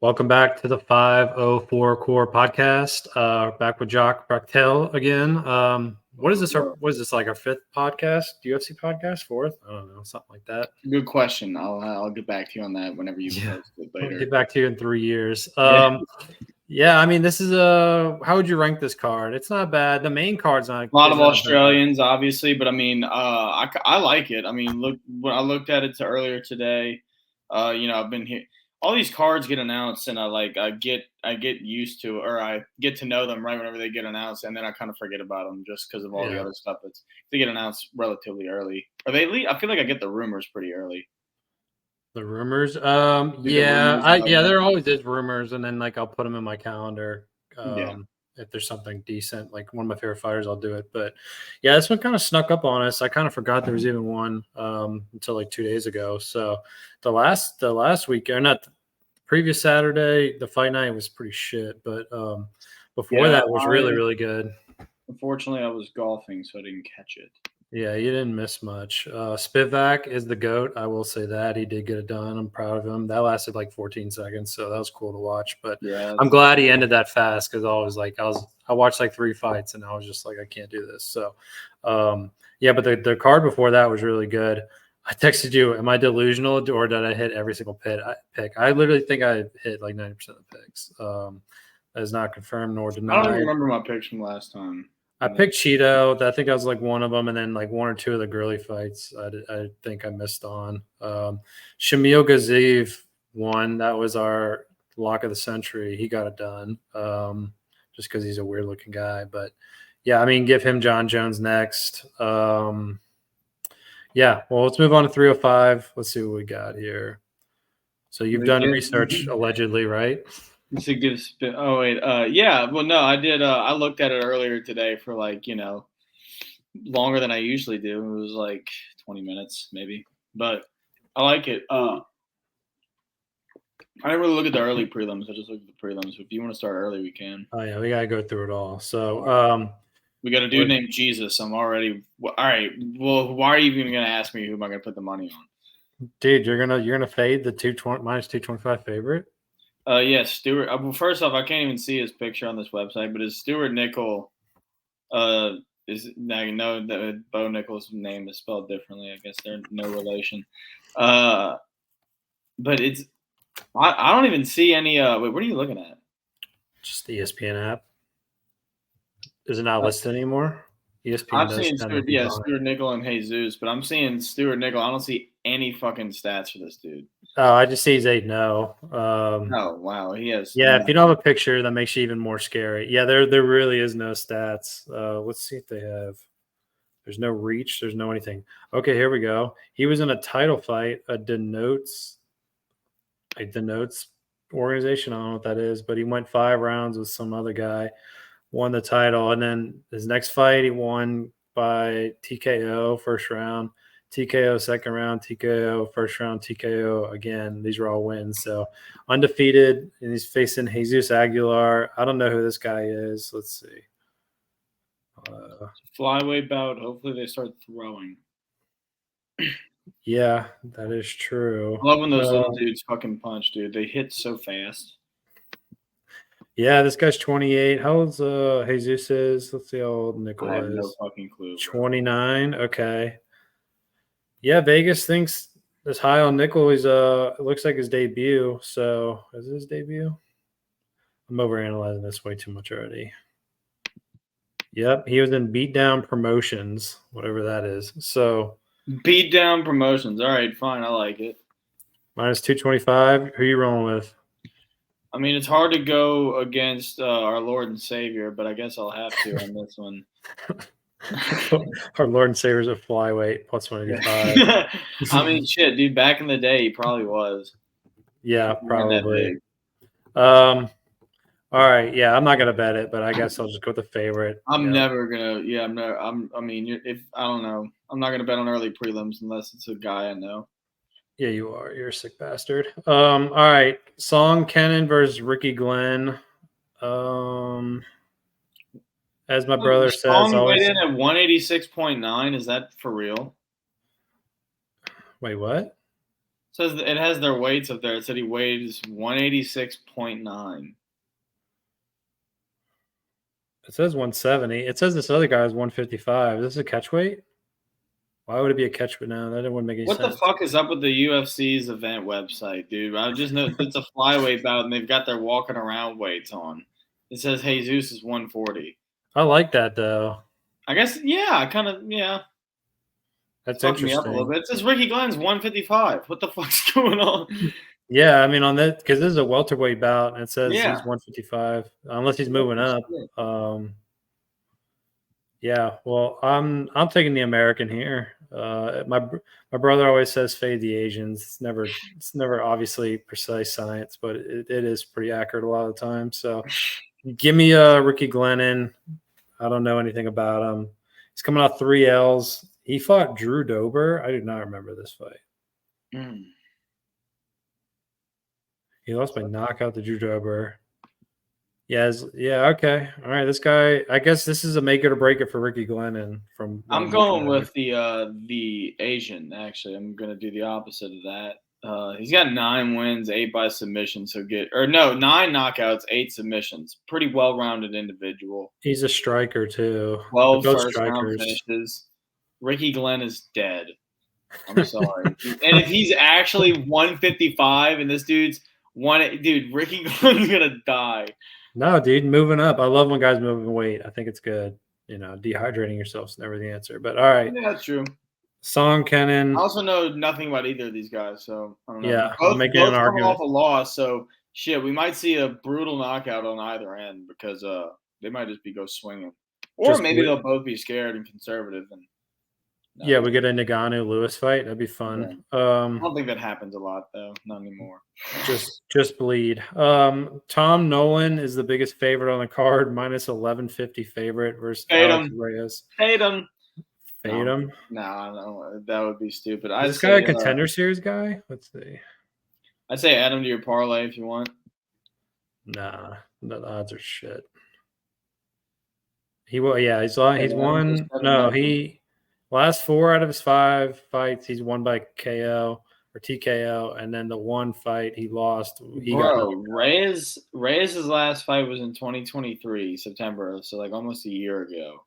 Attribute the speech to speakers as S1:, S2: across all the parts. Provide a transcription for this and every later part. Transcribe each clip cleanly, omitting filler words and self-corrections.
S1: Welcome back to the 504 Core podcast. Back with Jacques Brechtel again. What is this? What is this, like our fifth podcast? UFC podcast? Fourth? I don't know, something like that.
S2: Good question. I'll get back to you on that whenever you post it later.
S1: I'll get back to you in 3 years. Yeah, I mean, this is how would you rank this card? It's not bad. The main card's not
S2: a lot of Australians, obviously, but I mean, I like it. I mean, look, when I looked at it earlier today, I've been here. All these cards get announced, and I get used to, or I get to know them right whenever they get announced, and then I kind of forget about them just because of all the other stuff they get announced relatively early. Or I feel like I get the rumors pretty early.
S1: The rumors, there always is rumors, and then like I'll put them in my calendar. If there's something decent, like one of my favorite fighters, I'll do it. But yeah, this one kind of snuck up on us. I kind of forgot there was even one until like 2 days ago. So the last week, or not the previous Saturday, the fight night was pretty shit. But before that was really, really good.
S2: Unfortunately, I was golfing, so I didn't catch it.
S1: Yeah, you didn't miss much. Spivak is the GOAT. I will say that. He did get it done. I'm proud of him. That lasted like 14 seconds, so that was cool to watch. But yeah, I'm glad he ended that fast because I watched like 3 fights and I was just like, I can't do this. So, but the card before that was really good. I texted you, am I delusional or did I hit every single pick? I literally think I hit like 90% of the picks. That is not confirmed nor denied.
S2: I don't even remember my picks from last time.
S1: I picked Cheeto. I think I was like one of them, and then like 1 or 2 of the girly fights I think I missed on. Shamil Gaziev won. That was our lock of the century. He got it done just because he's a weird-looking guy. But, yeah, I mean, give him John Jones next. Well, let's move on to 305. Let's see what we got here. So you've done research allegedly, right?
S2: Oh wait, well, no, I did. I looked at it earlier today for longer than I usually do. It was like 20 minutes maybe, but I like it. I didn't really look at the early prelims. I just looked at the prelims. If you want to start early, we can.
S1: Oh yeah, we gotta go through it all. So
S2: we got a dude named Jesus. I'm already all right. Well, why are you even gonna ask me who am I gonna put the money on?
S1: Dude, you're gonna fade the -225 favorite.
S2: Yes, Stewart. Well, first off, I can't even see his picture on this website, but is Stewart Nicoll? Is now you know that Bo Nickel's name is spelled differently. I guess they're no relation. But it's I don't even see any. Wait, what are you looking at?
S1: Just the ESPN app. Is it not listed anymore? ESPN.
S2: I'm seeing Stewart Nicoll and Jesus, but I'm seeing Stewart Nicoll. I don't see any fucking stats for this dude.
S1: Oh, I just see he's 8-0.
S2: Oh wow, he has.
S1: Yeah, if you don't have a picture, that makes you even more scary. Yeah, there really is no stats. Let's see if they have. There's no reach. There's no anything. Okay, here we go. He was in a title fight. A denotes organization. I don't know what that is, but he went 5 rounds with some other guy, won the title, and then his next fight he won by TKO first round. TKO second round, TKO first round, TKO again. These are all wins. So undefeated, and he's facing Jesus Aguilar. I don't know who this guy is. Let's see.
S2: Flyweight bout. Hopefully they start throwing.
S1: Yeah, that is true.
S2: I love when those little dudes fucking punch, dude. They hit so fast.
S1: Yeah, this guy's 28. How old's Jesus is? Let's see how old Nicoll is.
S2: I have no fucking clue.
S1: 29. Okay. Yeah, Vegas thinks this high on Nicoll. It looks like his debut. So is it his debut? I'm overanalyzing this way too much already. Yep, he was in Beatdown Promotions, whatever that is. So
S2: Beatdown Promotions. All right, fine. I like it.
S1: -225. Who are you rolling with?
S2: I mean, it's hard to go against our Lord and Savior, but I guess I'll have to on this one.
S1: Our Lord and Savior's a flyweight +185.
S2: I mean, shit, dude. Back in the day, he probably was.
S1: Yeah, probably. All right, yeah, I'm not gonna bet it, but I guess I'll just go with the favorite.
S2: I'm never gonna. Yeah, I'm never. I mean, if I don't know, I'm not gonna bet on early prelims unless it's a guy I know.
S1: Yeah, you are. You're a sick bastard. All right, Song Kenan versus Ricky Glenn. As my brother says,
S2: weighed in at 186.9. Is that for real?
S1: Wait, what?
S2: says it has their weights up there. It said he weighs 186.9.
S1: It says 170. It says this other guy is 155. Is this a catch weight? Why would it be a catch weight now? That wouldn't make any sense.
S2: What the fuck is up with the UFC's event website, dude? I just know it's a flyweight bout, and they've got their walking around weights on. It says Jesus is 140.
S1: I like that though.
S2: I guess yeah.
S1: That's
S2: Fucked
S1: interesting.
S2: me up a little bit. It says Ricky Glenn's 155. What the fuck's going on?
S1: Yeah, I mean on that because this is a welterweight bout, and it says
S2: Yeah.
S1: he's 155 unless he's moving up. Yeah, well, I'm taking the American here. My brother always says fade the Asians. It's never obviously precise science, but it is pretty accurate a lot of the time. So give me Ricky Glennon. I don't know anything about him. He's coming off 3 L's. He fought Drew Dober. I do not remember this fight. He lost by knockout to Drew Dober. Yeah, okay. All right, this guy, I guess this is a make it or break it for Ricky Glennon.
S2: I'm going with the Asian, actually. I'm going to do the opposite of that. He's got 9 wins, 8 by submission, 9 knockouts, 8 submissions. Pretty well-rounded individual.
S1: He's a striker, too.
S2: 12 first-round finishes. Ricky Glenn is dead. I'm sorry. And if he's actually 155 and this dude's Ricky Glenn's going to die.
S1: No, dude, moving up. I love when guys moving weight. I think it's good. Dehydrating yourself is never the answer. But all right.
S2: Yeah, that's true.
S1: Song Kenan.
S2: I also know nothing about either of these guys, so I don't know.
S1: Yeah, I'm making an argument.
S2: Off a loss, so shit, we might see a brutal knockout on either end because they might just go swinging, or maybe they'll both be scared and conservative. And
S1: yeah, we get a Ngannou Lewis fight. That'd be fun.
S2: Yeah. I don't think that happens a lot though. Not anymore.
S1: Just bleed. Tom Nolan is the biggest favorite on the card, minus 1150 favorite versus Alex Reyes.
S2: Fade him.
S1: Fade him?
S2: No, that would be stupid.
S1: Is this guy a contender series guy? Let's see.
S2: I'd say add him to your parlay if you want.
S1: Nah, the odds are shit. He's won. No, last 4 out of his 5 fights, he's won by KO or TKO, and then the one fight he lost.
S2: Reyes' last fight was in 2023, September, so like almost a year ago.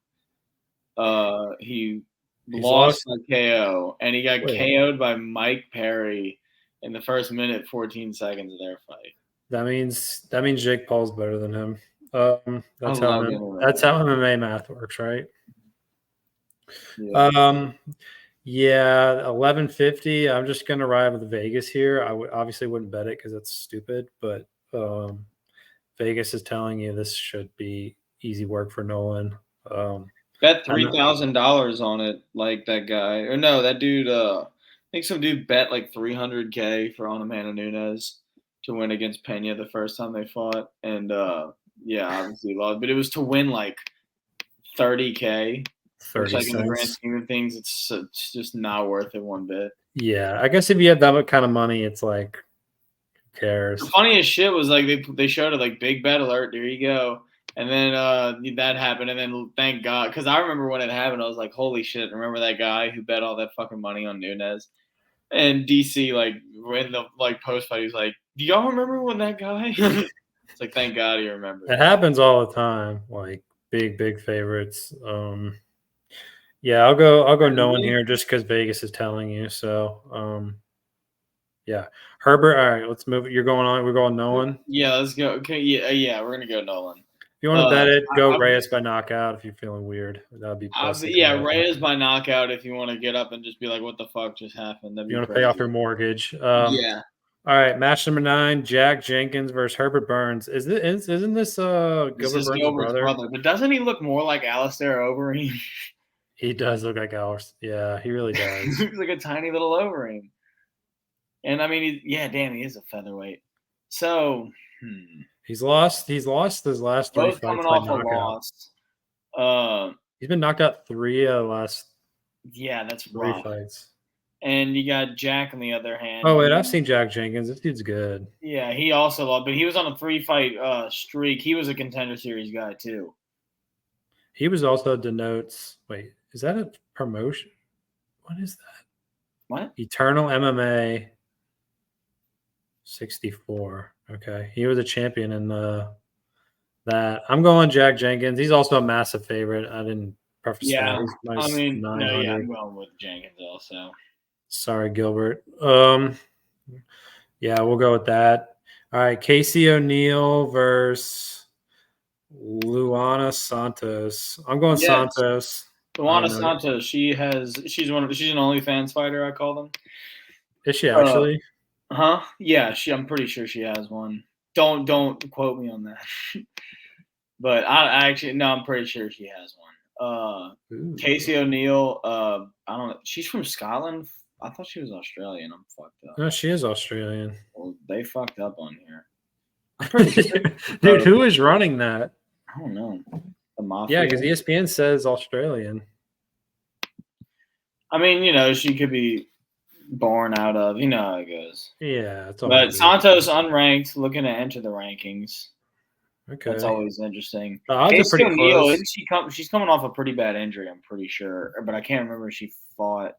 S2: He lost by KO, and he got KO'd by Mike Perry in the first minute, 14 seconds of their fight. That means
S1: Jake Paul's better than him. That's how MMA math works, right? Yeah. 1150. I'm just gonna ride with Vegas here. I obviously wouldn't bet it because that's stupid, but Vegas is telling you this should be easy work for Nolan.
S2: Bet $3,000 on it, like that guy, or no, that dude. I think some dude bet like $300K for Amanda Nunes to win against Pena the first time they fought, and obviously lost, but it was to win like $30K. Which, like in the grand scheme of things, it's just not worth it one bit. Yeah,
S1: I guess if you have that kind of money, it's like, who cares?
S2: The funniest shit was like they showed it like big bet alert. There you go, and then that happened, and then thank God, because I remember when it happened, I was like, holy shit! Remember that guy who bet all that fucking money on Nunes? And DC like in the post fight, he's like, do y'all remember when that guy? It's like, thank God he remembers.
S1: It happens all the time, like big favorites. Yeah, I'll go Nolan here just because Vegas is telling you. So, yeah, Herbert. All right, let's move. We're going Nolan.
S2: Yeah, let's go. Okay, yeah, we're gonna go Nolan.
S1: If you want to bet it, go Reyes by knockout. If you're feeling weird, that'd be.
S2: Reyes by knockout. If you want to get up and just be like, "What the fuck just happened?"
S1: You want to pay off your mortgage.
S2: Yeah.
S1: All right, match number 9: Jack Jenkins versus Herbert Burns. Isn't this Gilbert Burns' brother?
S2: But doesn't he look more like Alistair Overeem?
S1: He does look like Alistair. Yeah, he really does.
S2: He looks like a tiny little Overeem. And I mean, he is a featherweight. So
S1: he's lost his last 3 fights by knockout. He's been knocked out 3 of the last.
S2: Yeah, that's
S1: 3
S2: rough.
S1: fights.
S2: And you got Jack on the other hand.
S1: Oh wait, I've seen Jack Jenkins. This dude's good.
S2: Yeah, he also lost, but he was on a 3-fight streak. He was a contender series guy too.
S1: He was also denotes. Wait, is that a promotion? What is that?
S2: What?
S1: Eternal MMA. 64. Okay. He was a champion in that. I'm going Jack Jenkins. He's also a massive favorite. I didn't preface that. He's
S2: I
S1: minus
S2: mean,
S1: 900.
S2: I'm going with Jenkins also.
S1: Sorry, Gilbert. Yeah, we'll go with that. All right, Casey O'Neill versus Luana Santos. I'm going Santos.
S2: Luana Santos. She's an OnlyFans fighter. I call them.
S1: Is she actually?
S2: Yeah, I'm pretty sure she has one. Don't quote me on that. But I actually no, I'm pretty sure she has one. Casey O'Neill. I don't know. She's from Scotland. I thought she was Australian. I'm fucked up.
S1: No, she is Australian.
S2: Well, they fucked up on here. I'm pretty sure.
S1: Dude, who is running that?
S2: I don't know. The Mafia.
S1: Yeah, because ESPN says Australian.
S2: I mean, she could be born out of. You know how it goes.
S1: Yeah, it's all
S2: but
S1: good.
S2: Santos unranked, looking to enter the rankings.
S1: Okay,
S2: that's always interesting.
S1: The odds are pretty close.
S2: She's coming off a pretty bad injury, I'm pretty sure, but I can't remember if she fought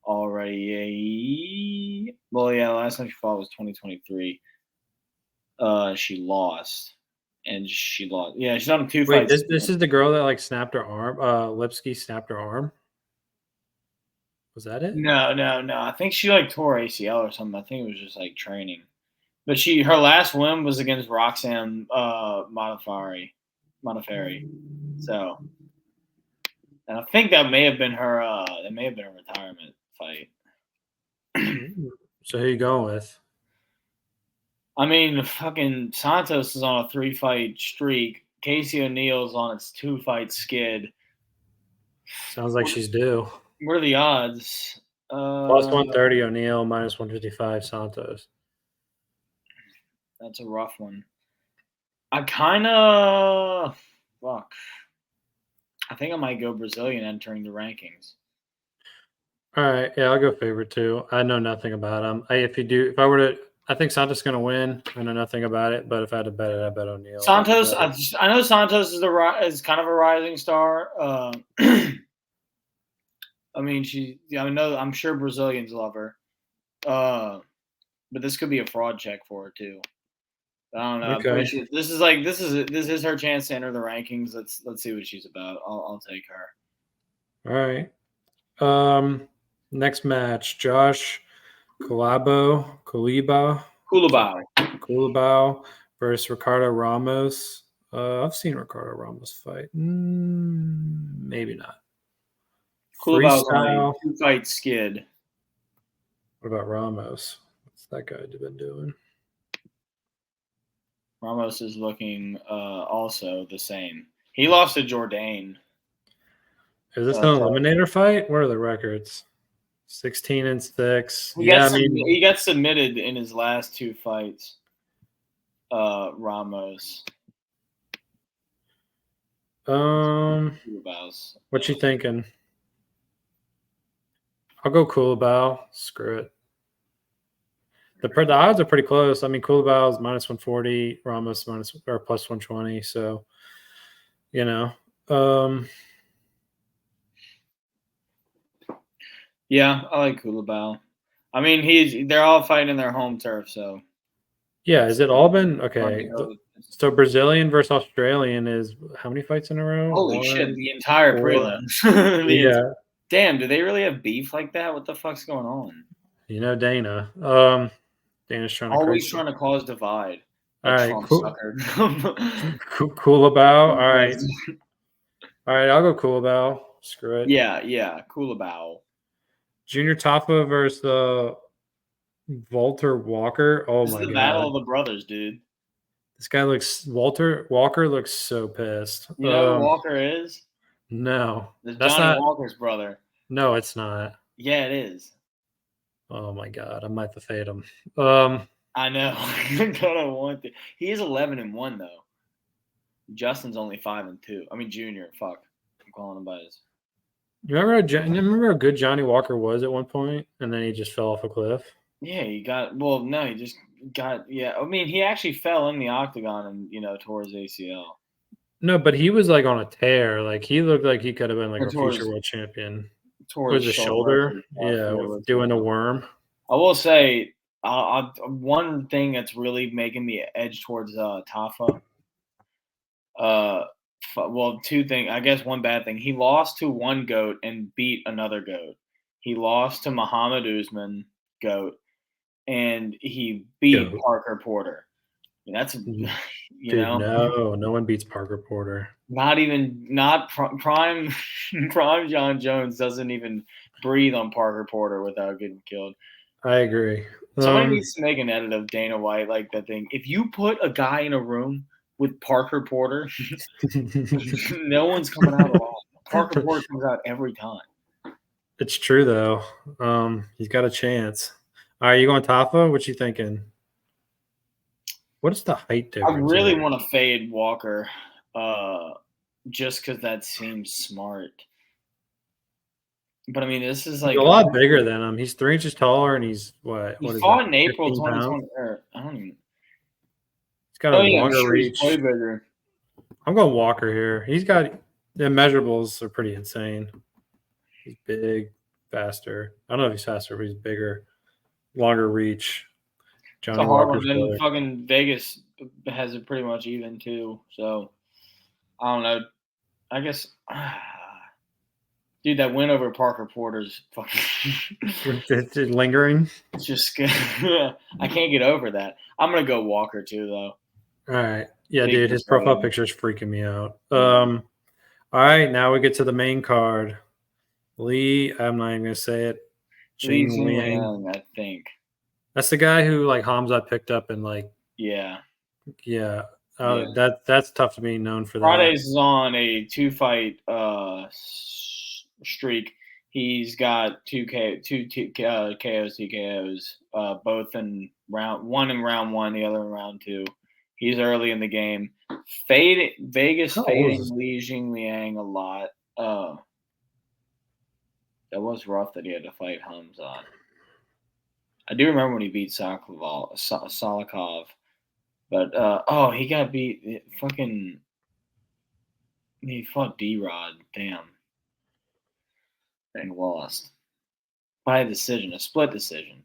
S2: already. Well, yeah, the last time she fought was 2023. She lost. And she lost. Yeah, she's on 2 fights.
S1: Wait, this is the girl that snapped her arm. Lipsky snapped her arm. Was that it?
S2: No. I think she tore ACL or something. I think it was just training. But her last win was against Roxanne Modafferi. So, and I think that may have been her. That may have been a retirement fight.
S1: So who you going with?
S2: I mean, fucking Santos is on a 3-fight streak. Casey O'Neill's on its 2-fight skid.
S1: Sounds like she's due.
S2: What are the odds?
S1: Plus 130 O'Neill, minus 155 Santos.
S2: That's a rough one. I kind of fuck. I think I might go Brazilian entering the rankings.
S1: All right, yeah, I'll go favorite too. I know nothing about him. I think Santos is going to win. I know nothing about it, but if I had to bet it, I bet O'Neill.
S2: Santos, I know Santos is kind of a rising star. I mean, I'm sure Brazilians love her. But this could be a fraud check for her too. I don't know.
S1: Okay.
S2: Sure this is her chance to enter the rankings. Let's see what she's about. I'll take her.
S1: All right. Next match, Josh Cuilbao versus Ricardo Ramos. I've seen Ricardo Ramos fight. Maybe not.
S2: Cuilbao's on a 2-fight skid.
S1: What about Ramos? What's that guy been doing?
S2: Ramos is looking also the same. He lost to Jourdain.
S1: Is this an eliminator fight? What are the records? 16-6.
S2: He got submitted in his last 2 fights. Ramos.
S1: What you thinking? I'll go Cuilbao. Screw it. The odds are pretty close. I mean, Cuilbao is minus 140, Ramos plus 120. So,
S2: Yeah, I like Cuilbao. I mean, they're all fighting their home turf, so.
S1: Yeah, has it all been okay? So Brazilian versus Australian is how many fights in a row?
S2: Holy shit! The entire prelims.
S1: Yeah.
S2: Damn, do they really have beef like that? What the fuck's going on?
S1: Dana. Dana's
S2: always trying to cause divide.
S1: All right, Cuilbao. All right, I'll go Cuilbao. Screw it.
S2: Yeah, Cuilbao.
S1: Junior Tafa versus Valter Walker. Oh my god! This is the
S2: battle of the brothers, dude.
S1: This guy Walker looks so pissed.
S2: You know who Walker is?
S1: No,
S2: that's Johnny Walker's brother.
S1: No, it's not.
S2: Yeah, it is.
S1: Oh my god, I might have to fade him.
S2: I know. I'm gonna want to. He is 11-1 though. Justin's only 5-2. I mean, Junior. Fuck, I'm calling him by his.
S1: You remember how good Johnny Walker was at one point, and then he just fell off a cliff?
S2: Yeah, he got. Well, no, he just got. Yeah, I mean, he actually fell in the octagon and tore his ACL.
S1: No, but he was on a tear. He looked like he could have been a future world champion.
S2: Towards
S1: his shoulder. Yeah, doing a worm.
S2: I will say one thing that's really making me edge towards Tafa. Well, two things. I guess one bad thing. He lost to one GOAT and beat another GOAT. He lost to Muhammad Usman, GOAT, and he beat Parker Porter. That's
S1: Dude, no one beats Parker Porter.
S2: Not prime John Jones doesn't even breathe on Parker Porter without getting killed.
S1: I agree.
S2: Somebody needs to make an edit of Dana White like that thing. If you put a guy in a room with Parker Porter, no one's coming out alive. Parker Porter comes out every time.
S1: It's true though. He's got a chance. All right, you going Tafa? What you thinking? What is the height difference?
S2: I really want to fade Walker, just because that seems smart. But I mean, this is like
S1: he's a lot bigger than him. He's 3 inches taller, and he's what?
S2: He
S1: what
S2: fought
S1: is
S2: in April 2020. I don't even.
S1: He's got a longer reach.
S2: He's way bigger.
S1: I'm going Walker here. He's got the measurables are pretty insane. He's big, faster. I don't know if he's faster, but he's bigger, longer reach.
S2: Johnny Walker's then fucking Vegas has it pretty much even too. So I don't know. I guess, dude, that win over Parker Porter's fucking
S1: it's lingering.
S2: It's just I can't get over that. I'm gonna go Walker too, though.
S1: All right, yeah, dude, his profile picture is freaking me out. All right, now we get to the main card. I'm not even gonna say it.
S2: Jingliang, I think.
S1: That's the guy who like Hamza picked up and like
S2: yeah.
S1: That's tough to be known for that.
S2: Prates is on a 2-fight streak. He's got 2 KOs, 2 TKOs, both in round one, the other in round 2. He's early in the game. Vegas fading Li Jingliang a lot. That was rough that he had to fight Hamza. I do remember when he beat Salikov. But, he got beat. He fought D-Rod. Damn. And lost. By a decision, a split decision.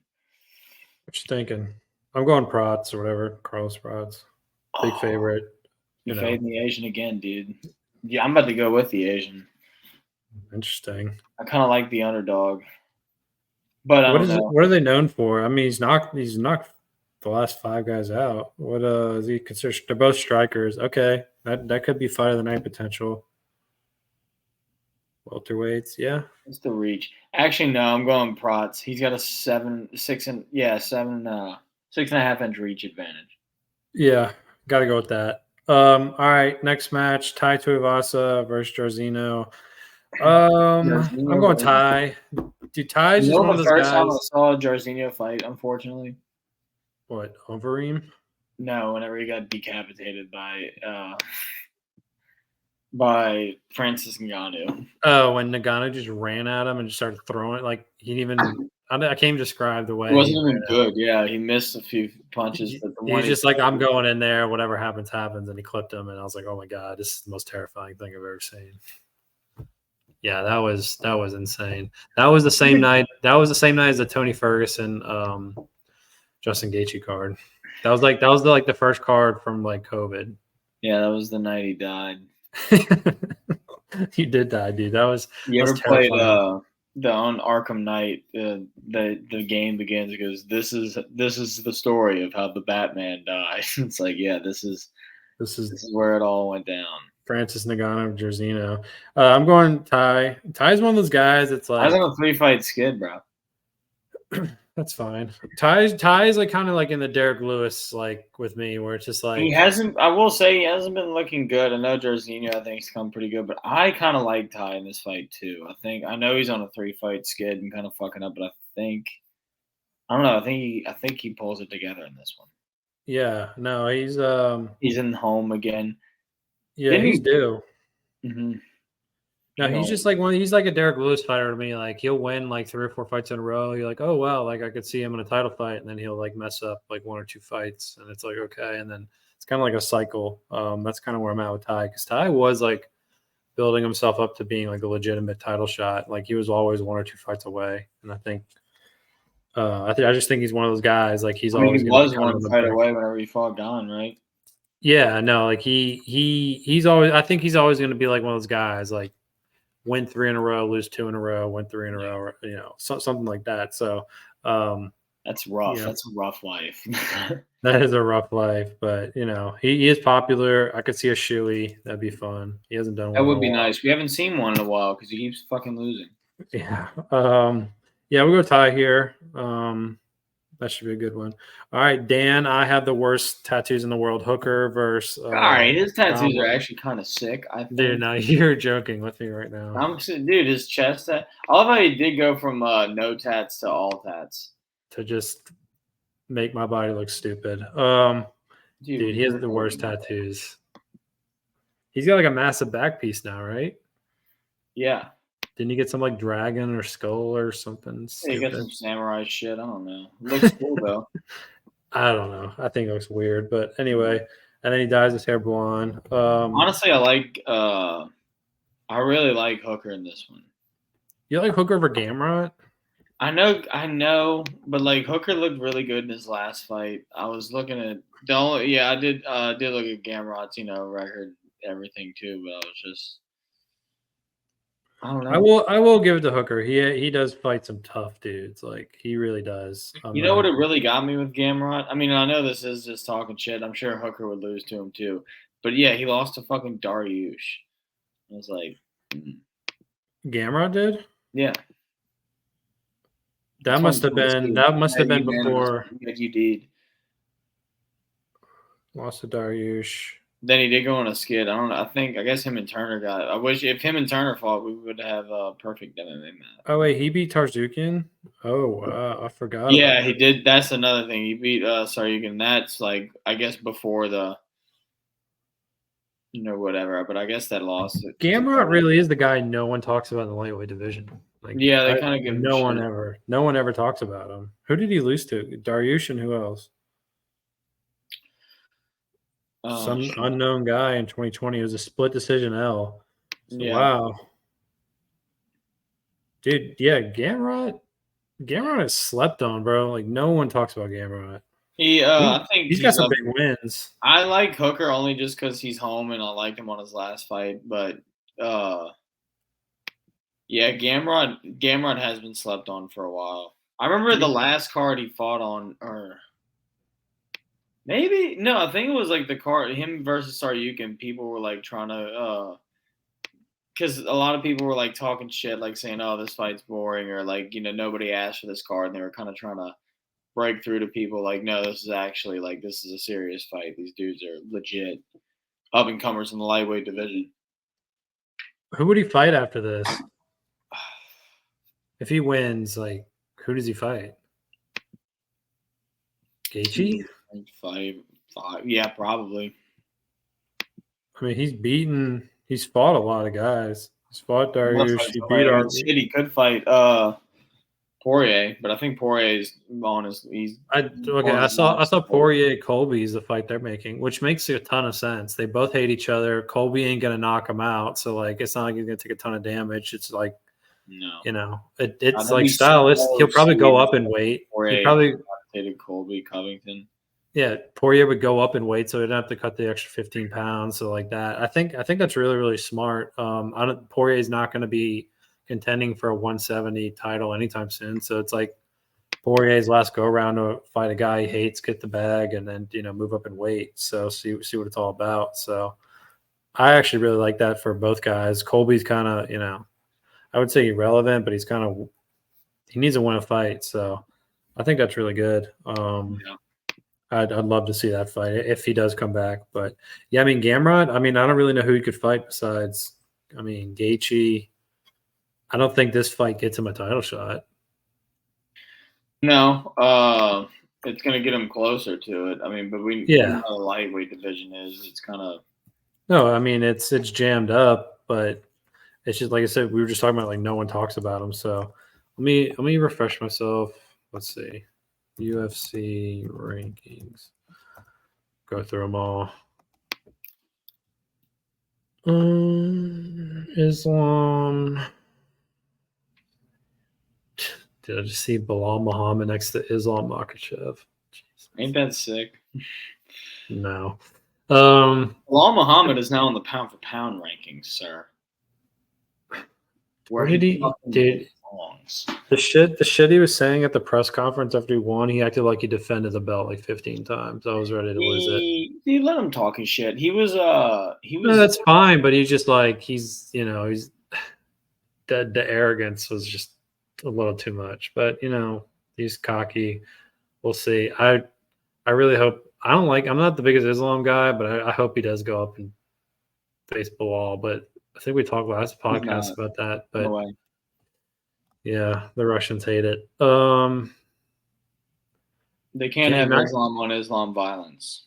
S1: What you thinking? I'm going Prates or whatever. Carlos Prates. Big favorite.
S2: You're fading the Asian again, dude. Yeah, I'm about to go with the Asian.
S1: Interesting.
S2: I kind of like the underdog. But
S1: what are they known for? I mean, he's knocked the last 5 guys out. What is he considered? They're both strikers. Okay, that could be fight of the night potential. Welterweights, yeah.
S2: It's the reach. Actually, no, I'm going Prates. He's got a 6.5 inch reach advantage.
S1: Yeah, got to go with that. All right, next match: Tai Tuivasa versus Jairzinho. I'm going Tai. Dude, Tai's just one of those guys.
S2: The first time I saw a Jairzinho fight, unfortunately.
S1: What, Overeem?
S2: No, whenever he got decapitated by Francis Ngannou.
S1: Oh, when Ngannou just ran at him and just started throwing it, like he didn't even. I can't even describe the way.
S2: It wasn't even good. Yeah, he missed a few punches. But
S1: he's just like, I'm going in there. Whatever happens, happens. And he clipped him, and I was like, oh my god, this is the most terrifying thing I've ever seen. Yeah, that was insane. That was the same night. That was the same night as the Tony Ferguson, Justin Gaethje card. That was the first card from like COVID.
S2: Yeah, that was the night he died.
S1: He did die, dude. That was.
S2: You ever played the on Arkham Knight? The game begins. It goes, this is the story of how the Batman died. It's like, yeah, this is where it all went down.
S1: Francis Ngannou, Jairzinho. I'm going Tai. Tai's one of those guys. It's like
S2: I was on a 3-fight skid, bro.
S1: That's fine. Tai's like kind of like in the Derek Lewis like with me, where it's just like
S2: he hasn't. I will say he hasn't been looking good. I know Jairzinho, I think, has come pretty good, but I kind of like Tai in this fight too. I know he's on a 3-fight skid and kind of fucking up, but I don't know. I think he pulls it together in this one.
S1: Yeah. No, he's
S2: in home again.
S1: Yeah, he's due.
S2: Mm-hmm.
S1: No, he's just like he's like a Derek Lewis fighter to me. Like he'll win like 3 or 4 fights in a row. You're like, oh wow, like I could see him in a title fight, and then he'll like mess up like 1 or 2 fights, and it's like okay, and then it's kind of like a cycle. That's kind of where I'm at with Tai, because Tai was like building himself up to being like a legitimate title shot. Like he was always 1 or 2 fights away, and I think I just think he's one of those guys. Like he's
S2: I mean,
S1: always
S2: he
S1: going to be
S2: was
S1: kind of
S2: one
S1: on the
S2: fight
S1: back.
S2: away whenever he fought Gone, right?
S1: Yeah, no, like he's always. I think he's always going to be like one of those guys. Like win 3 in a row, lose 2 in a row, win 3 in a row. You know, something like that. So
S2: that's rough.
S1: You know,
S2: that's a rough life.
S1: that is a rough life, but you know he is popular. I could see a shoey. That'd be fun. He hasn't done
S2: That
S1: one in
S2: would
S1: a
S2: be
S1: while.
S2: nice. We haven't seen one in a while because he keeps fucking losing.
S1: Yeah. Yeah, we'll go tie here. That should be a good one. All right, Dan. I have the worst tattoos in the world. Hooker versus.
S2: All right, his tattoos are
S1: Gamrot.
S2: actually kind of sick. I think.
S1: Dude, no, you're joking with me right now.
S2: Dude, his chest. I love how he did go from no tats to all tats.
S1: To just make my body look stupid. Dude, he has the worst tattoos. He's got like a massive back piece now, right?
S2: Yeah.
S1: Didn't he get some like dragon or skull or something?
S2: Yeah, he got
S1: Stupid?
S2: some samurai shit. I don't know. Looks cool though.
S1: I don't know. I think it looks weird, but anyway. And then he dyes his hair blonde.
S2: Honestly, I really like Hooker in this one.
S1: You like Hooker over Gamrot?
S2: I know, but like Hooker looked really good in his last fight. I was looking at I did look at Gamrot's, record, everything too, but I was just I don't know.
S1: I will give it to Hooker. He does fight some tough dudes. Like he really does.
S2: You know what it really got me with Gamrot? I mean, I know this is just talking shit. I'm sure Hooker would lose to him too. But yeah, he lost to fucking Dariush. I was like,
S1: Gamrot did?
S2: Yeah.
S1: That must have been before.
S2: Like you did.
S1: Lost to Dariush.
S2: Then he did go on a skid. I don't know. I guess him and Turner got. I wish if him and Turner fought, we would have a perfect MMA match.
S1: Oh wait, he beat Tarzukian. Oh wow, I forgot.
S2: Yeah, he did. That's another thing. He beat Saryukin. That's like I guess before the whatever. But I guess that loss.
S1: Gamrot really is the guy no one talks about in the lightweight division. Like
S2: yeah, they kind of give him
S1: no
S2: shit.
S1: one ever talks about him. Who did he lose to? Dariush and who else? Some unknown guy in 2020. It was a split decision L. So, yeah. Wow. Dude, yeah, Gamrot is slept on, bro. Like no one talks about Gamrot.
S2: I think
S1: he's got some big wins.
S2: I like Hooker only just because he's home and I liked him on his last fight. But yeah, Gamrot has been slept on for a while. I remember the last card he fought on, or maybe no, I think it was like the card him versus Saryukin. People were like trying to, because a lot of people were like talking shit, like saying, "Oh, this fight's boring," or like nobody asked for this card, and they were kind of trying to break through to people like, "No, this is actually like this is a serious fight. These dudes are legit up and comers in the lightweight division."
S1: Who would he fight after this? If he wins, like, who does he fight? Gaethje?
S2: Five. Yeah, probably.
S1: I mean, he's fought a lot of guys. He's fought Dariush. He beat our
S2: shit. He could fight Poirier, but I think Poirier's on his.
S1: I saw Poirier Colby's the fight they're making, which makes a ton of sense. They both hate each other. Colby ain't gonna knock him out, so like it's not like he's gonna take a ton of damage. It's like it's like stylist. He'll probably go up in weight. He probably
S2: hated Colby Covington.
S1: Yeah, Poirier would go up in weight, so he didn't have to cut the extra 15 pounds. So like that, I think that's really, really smart. Poirier's not going to be contending for a 170 title anytime soon. So it's like Poirier's last go around to fight a guy he hates, get the bag, and then move up in weight. So see what it's all about. So I actually really like that for both guys. Colby's kind of I would say irrelevant, but he needs to win a fight. So I think that's really good. I'd love to see that fight if he does come back. But yeah, I mean Gamrot. I mean I don't really know who he could fight besides. I mean Gaethje. I don't think this fight gets him a title shot.
S2: No, it's gonna get him closer to it. I mean, but we know how the lightweight division is. It's kind of
S1: no. I mean it's jammed up, but it's just like I said. We were just talking about like no one talks about him. So let me refresh myself. Let's see. UFC rankings. Go through them all. Islam. Did I just see Bilal Muhammad next to Islam Makhachev?
S2: Jeez. Ain't that sick?
S1: No.
S2: Bilal Muhammad is now in the pound for pound rankings, sir.
S1: What did he did? The shit he was saying at the press conference after he won, he acted like he defended the belt like 15 times. I was ready to lose it.
S2: He let him talk his shit. He was. No,
S1: that's fine, but he's just like he's the arrogance was just a little too much. But he's cocky. We'll see. I really hope. I'm not the biggest Islam guy, but I hope he does go up and face Bilal. But I think we talked last podcast about that. But
S2: no way.
S1: Yeah, the Russians hate it.
S2: They can't have Islam on Islam violence.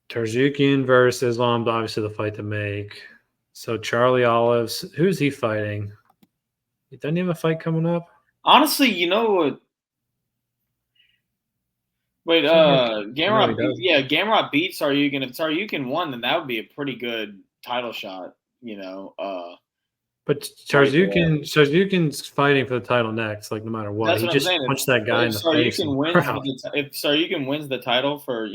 S1: Tarzukian versus Islam, obviously the fight to make. So Charlie Olives, who's he fighting? Doesn't he have a fight coming up?
S2: Honestly, you know what? Wait, Gamrot beats Saryukin. If Saryukin won, then that would be a pretty good title shot,
S1: But Tarzukin's fighting for the title next, like no matter what. He just punched that guy in the face.
S2: If Saryukin wins the title for,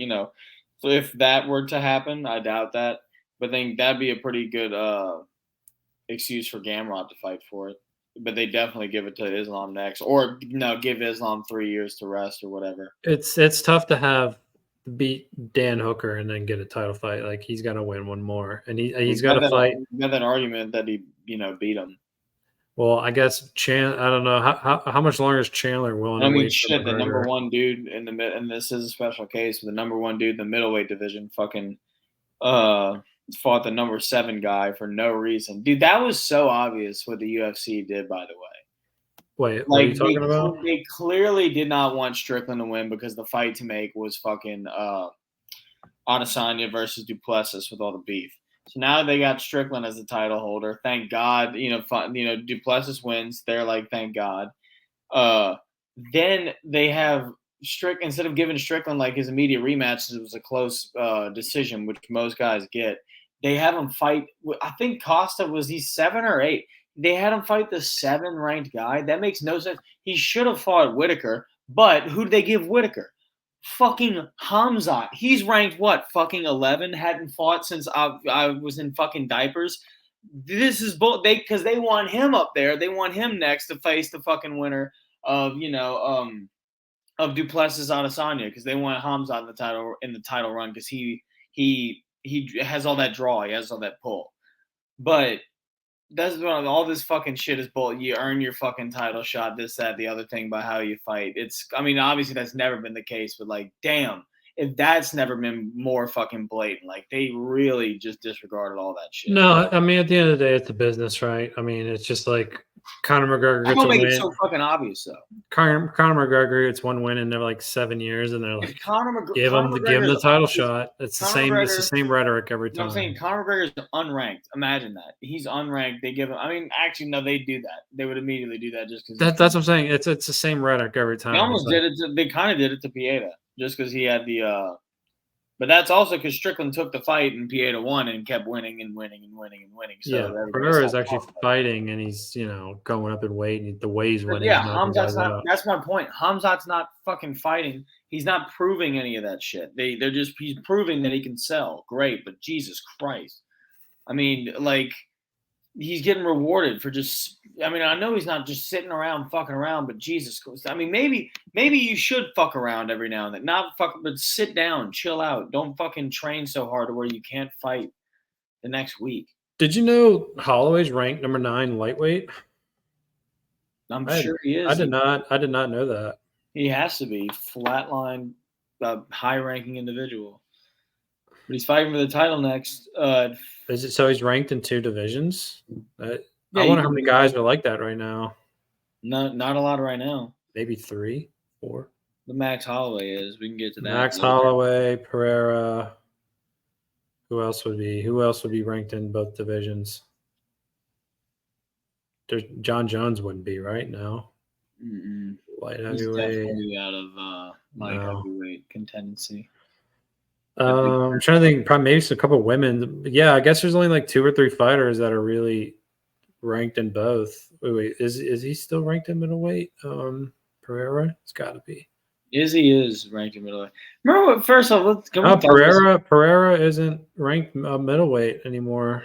S2: so if that were to happen, I doubt that. But then that'd be a pretty good excuse for Gamrot to fight for it. But they definitely give it to Islam next, or give Islam 3 years to rest or whatever.
S1: It's tough to beat Dan Hooker and then get a title fight. Like he's got to win one more, and he's got to fight.
S2: Got that argument that he beat him.
S1: Well, I guess I don't know how much longer is Chandler willing to wait.
S2: The number one dude in the and this is a special case, but the number one dude in the middleweight division fucking fought the number 7 guy for no reason. Dude, that was so obvious what the UFC did, by the way.
S1: Wait, what are you talking about?
S2: They clearly did not want Strickland to win because the fight to make was fucking Adesanya versus Duplessis with all the beef. So now they got Strickland as the title holder. Thank God, Duplessis wins. They're like, thank God. Then they have instead of giving Strickland like his immediate rematch, it was a close decision, which most guys get. They have him fight. I think Costa he's 7 or 8. They had him fight the 7 ranked guy. That makes no sense. He should have fought Whitaker, but who did they give Whitaker? Fucking Hamzat. He's ranked what? Fucking 11. Hadn't fought since I was in fucking diapers. This is because they want him up there. They want him next to face the fucking winner of Duplessis Adesanya, because they want Hamzat in the title run because he has all that draw. He has all that pull. But that's what all this fucking shit is bull. You earn your fucking title shot, this, that, the other thing by how you fight. Obviously that's never been the case, but like, damn, if that's never been more fucking blatant, like they really just disregarded all that shit.
S1: No, at the end of the day, it's a business, right? It's just like Conor McGregor gets a win.
S2: It so fucking obvious though.
S1: Conor McGregor gets one win in like 7 years, and they're like, give him the title shot. It's the same. It's the same rhetoric every time.
S2: I'm saying Conor McGregor is unranked. Imagine that he's unranked. They give him. Actually, no, they do that. They would immediately do that just because.
S1: That's what I'm saying. It's the same rhetoric every time.
S2: They almost did it. They kind of did it to Pieta just because he had the. But that's also because Strickland took the fight and Pieta won and kept winning and winning and winning and winning. So
S1: yeah, Pereira is actually fighting and he's going up in weight and the way he's winning.
S2: Yeah, Hamzat's not. That's my point. Hamzat's not fucking fighting. He's not proving any of that shit. He's proving that he can sell. Great, but Jesus Christ, he's getting rewarded for just. I know he's not just sitting around fucking around, but Jesus Christ. Maybe you should fuck around every now and then. Not fuck, but sit down, chill out. Don't fucking train so hard to where you can't fight the next week.
S1: Did you know Holloway's ranked number 9 lightweight?
S2: I'm sure he is.
S1: I did not know that.
S2: He has to be flatline, high-ranking individual. But he's fighting for the title next.
S1: Is it so he's ranked in 2 divisions? I wonder how many guys are like that right now.
S2: Not a lot right now.
S1: Maybe 3, 4.
S2: The Max Holloway is. We can get to that.
S1: Max Holloway, Pereira. Who else would be ranked in both divisions? John Jones wouldn't be right now. Light heavyweight.
S2: He's definitely out of light heavyweight contendency.
S1: I'm trying to think. Probably maybe a couple of women. Yeah, I guess there's only like 2 or 3 fighters that are really ranked in both. Wait, is he still ranked in middleweight? Pereira, it's got to be.
S2: Izzy is ranked in middleweight. Remember what? First off, let's go.
S1: Pereira isn't ranked middleweight anymore.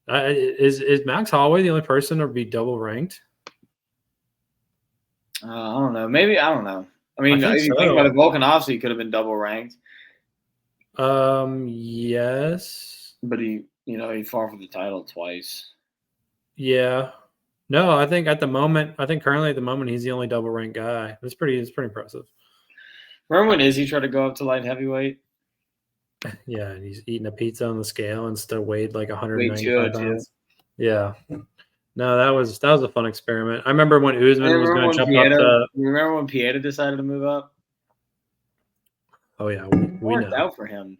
S1: Is Max Holloway the only person to be double ranked?
S2: I don't know. Maybe I don't know. I mean, if you think about it, Volkanovski could have been double ranked.
S1: Yes,
S2: but he fought for the title twice.
S1: Yeah. No, I think currently at the moment he's the only double ranked guy. It's pretty impressive.
S2: Remember when Izzy tried to go up to light heavyweight?
S1: Yeah, and he's eating a pizza on the scale and still weighed like 195 pounds. Yeah. No, that was a fun experiment. I remember when Usman was going to jump up to.
S2: You remember when Pierre decided to move up?
S1: Oh yeah, we
S2: worked
S1: know.
S2: out for him.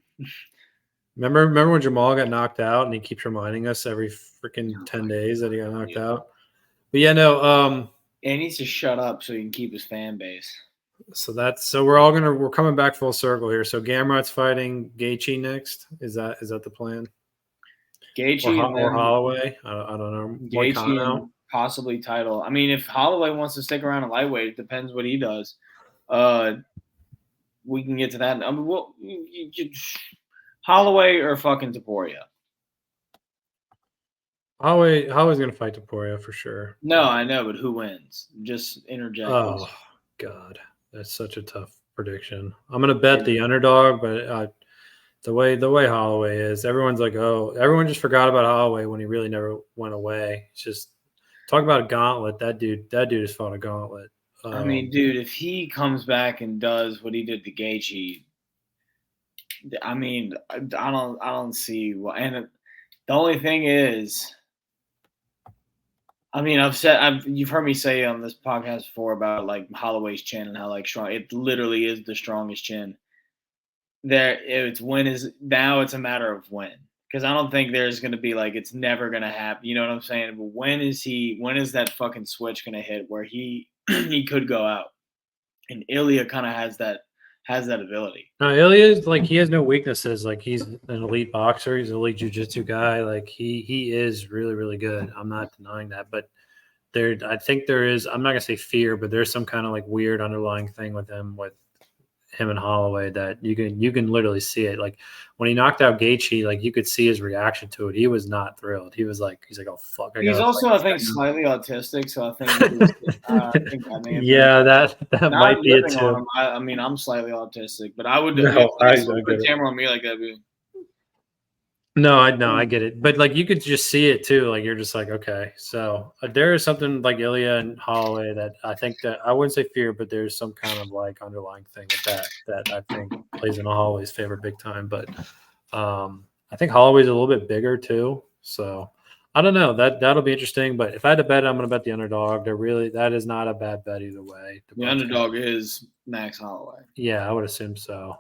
S1: Remember when Jamal got knocked out, and he keeps reminding us every freaking 10 days that he got knocked out. But yeah, no.
S2: He needs to shut up so he can keep his fan base.
S1: So we're coming back full circle here. So Gamrot's fighting Gaethje next. Is that the plan?
S2: Gaethje
S1: or Holloway? I don't know.
S2: Gaethje and possibly title. I mean, if Holloway wants to stick around at lightweight, it depends what he does. We can get to that. I mean, Holloway or fucking Topuria.
S1: Holloway's gonna fight Topuria for sure.
S2: No, I know, but who wins? Just interject.
S1: Oh God, that's such a tough prediction. I'm gonna bet the underdog, but the way Holloway is, everyone's like, oh, everyone just forgot about Holloway when he really never went away. It's just talk about a gauntlet. That dude has fought a gauntlet.
S2: I mean, dude, if he comes back and does what he did to Gaethje, I mean, I don't see why. And the only thing is, I mean, you've heard me say on this podcast before about like Holloway's chin and how like strong it literally is the strongest chin. It's a matter of when, because I don't think there's going to be like it's never going to happen. You know what I'm saying? But when is that fucking switch going to hit where he could go out? And Ilya kind of has that ability.
S1: No, Ilya's like he has no weaknesses. Like he's an elite boxer. He's an elite jiu-jitsu guy. Like he is really, really good. I'm not denying that. But I think there is. I'm not gonna say fear, but there's some kind of like weird underlying thing with him and Holloway that you can literally see it. Like when he knocked out Gaethje, like you could see his reaction to it. He was not thrilled. He's like, oh fuck.
S2: He's also, I think, slightly autistic. So I think
S1: yeah, that might be it too.
S2: I mean, I'm slightly autistic, but I would put a camera on me like that.
S1: No, I get it. But like you could just see it too. Like you're just like, okay. So there is something like Ilya and Holloway that I think that I wouldn't say fear, but there's some kind of like underlying thing with that I think plays in Holloway's favor big time. But I think Holloway's a little bit bigger too. So I don't know. That'll be interesting. But if I had to bet, I'm gonna bet the underdog. That is not a bad bet either way.
S2: The underdog is Max Holloway.
S1: Yeah, I would assume so.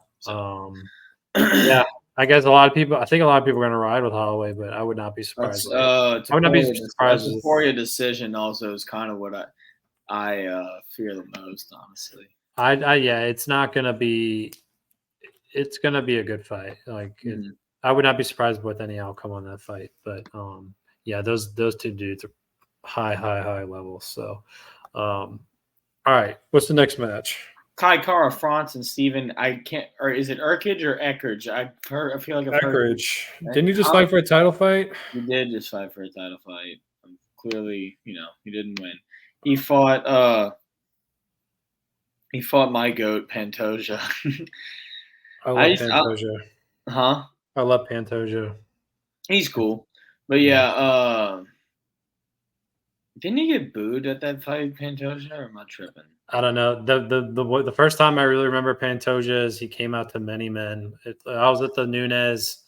S1: Yeah. I think a lot of people are going to ride with Holloway, but I would not be surprised.
S2: I would not be surprised. The Foret decision also is kind of what I fear the most, honestly.
S1: Yeah, it's not going to be. It's going to be a good fight. Like I would not be surprised with any outcome on that fight. But yeah, those two dudes are high level. So, all right, what's the next match?
S2: Kai Kara France and Steven, or is it Erceg or Eckridge? I feel like I've heard.
S1: Eckridge. Didn't you just fight for a title fight?
S2: He did just fight for a title fight. Clearly, he didn't win. He fought my goat, Pantoja.
S1: I love Pantoja.
S2: Huh?
S1: I love Pantoja.
S2: He's cool. But yeah, didn't he get booed at that fight, Pantoja, or am I tripping?
S1: I don't know. The first time I really remember Pantoja is he came out to Many Men. I was at the Nunes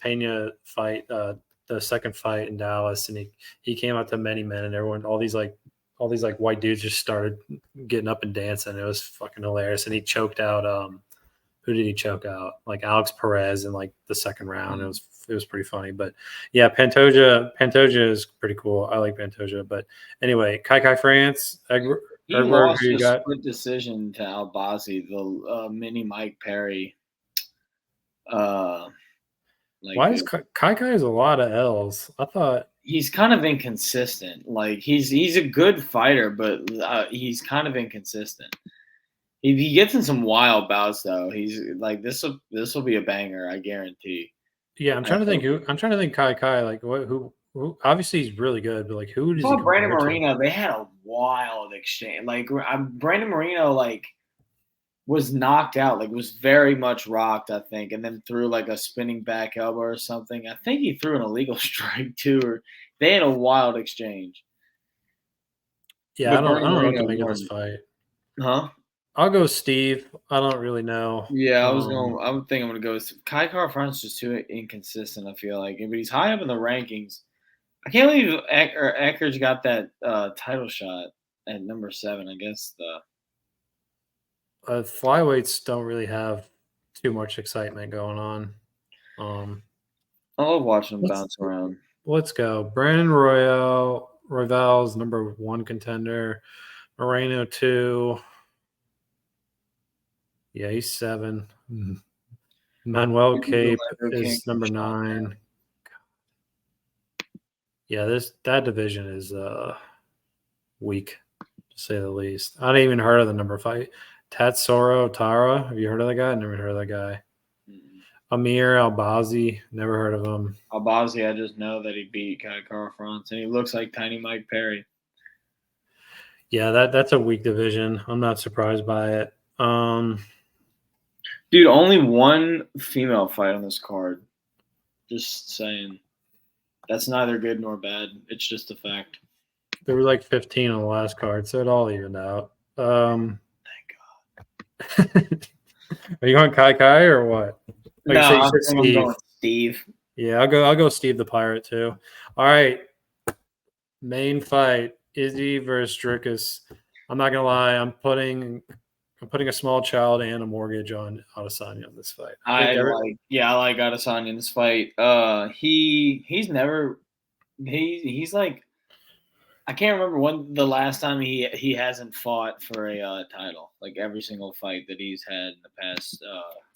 S1: Pena fight, the second fight in Dallas, and he came out to Many Men, and everyone, all these white dudes just started getting up and dancing. It was fucking hilarious, and he choked out. Who did he choke out? Like Alex Perez in like the second round. It was pretty funny. But yeah, Pantoja is pretty cool. I like Pantoja. But anyway, Kai France.
S2: He lost a split decision to Albazi, the mini Mike Perry. Like,
S1: why is Kai has a lot of L's? I thought
S2: he's kind of inconsistent. Like he's a good fighter, but he's kind of inconsistent. He gets in some wild bouts though. He's like this will be a banger, I guarantee.
S1: Yeah, I'm trying to think Kai like who obviously he's really good, but like who does he compare
S2: Brandon
S1: to?
S2: Moreno, they had a wild exchange. Like Brandon Moreno like was knocked out, like was very much rocked, I think, and then threw like a spinning back elbow or something. I think he threw an illegal strike too, or they had a wild exchange.
S1: Yeah, I don't know what to make of this fight.
S2: Huh?
S1: I'll go Steve. I don't really know.
S2: Yeah, I would think I'm gonna go with Kai Kara-France just too inconsistent, I feel like. But he's high up in the rankings. I can't believe Eckerd's got that title shot at number 7. I guess
S1: flyweights don't really have too much excitement going on.
S2: I love watching them bounce around.
S1: Let's go. Brandon Royval's number 1 contender. Moreno 2. Yeah, he's 7. Manuel Cape is number 9. Yeah, that division is weak, to say the least. I didn't even heard of the number 5. Tatsuro Tara. Have you heard of that guy? Never heard of that guy. Amir Albazi. Never heard of him.
S2: Albazi, I just know that he beat Kai Kara-France, and he looks like Tiny Mike Perry.
S1: Yeah, that's a weak division. I'm not surprised by it.
S2: Dude, only one female fight on this card. Just saying. That's neither good nor bad. It's just a fact.
S1: There were like 15 on the last card, so it all evened out.
S2: Thank
S1: God. Are you going Kai or what?
S2: Like no, I'm going Steve.
S1: Yeah, I'll go Steve the Pirate too. All right. Main fight, Izzy versus Dricus. I'm not gonna lie, I'm putting a small child and a mortgage on Adesanya in this fight.
S2: I like Adesanya in this fight. He's like, I can't remember when the last time he hasn't fought for a title. Like every single fight that he's had in the past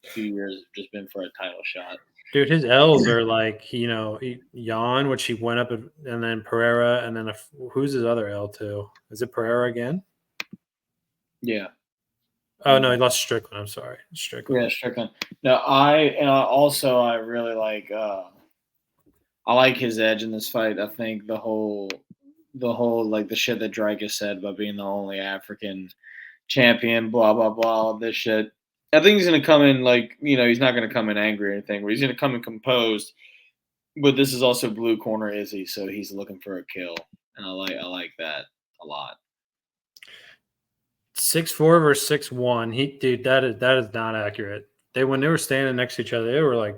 S2: few years have just been for a title shot.
S1: Dude, his L's are like, Jan, which he went up, and then Pereira, and then who's his other L too? Is it Pereira again?
S2: Yeah.
S1: Oh no, he lost Strickland. I'm sorry, Strickland.
S2: Yeah, Strickland. No, I really like. I like his edge in this fight. I think the whole like the shit that Dricus said about being the only African champion, blah blah blah, all this shit. I think he's gonna come in like, he's not gonna come in angry or anything, but he's gonna come in composed. But this is also blue corner Izzy, so he's looking for a kill, and I like that a lot.
S1: 6'4" versus 6'1". Dude, that is not accurate. When they were standing next to each other, they were like,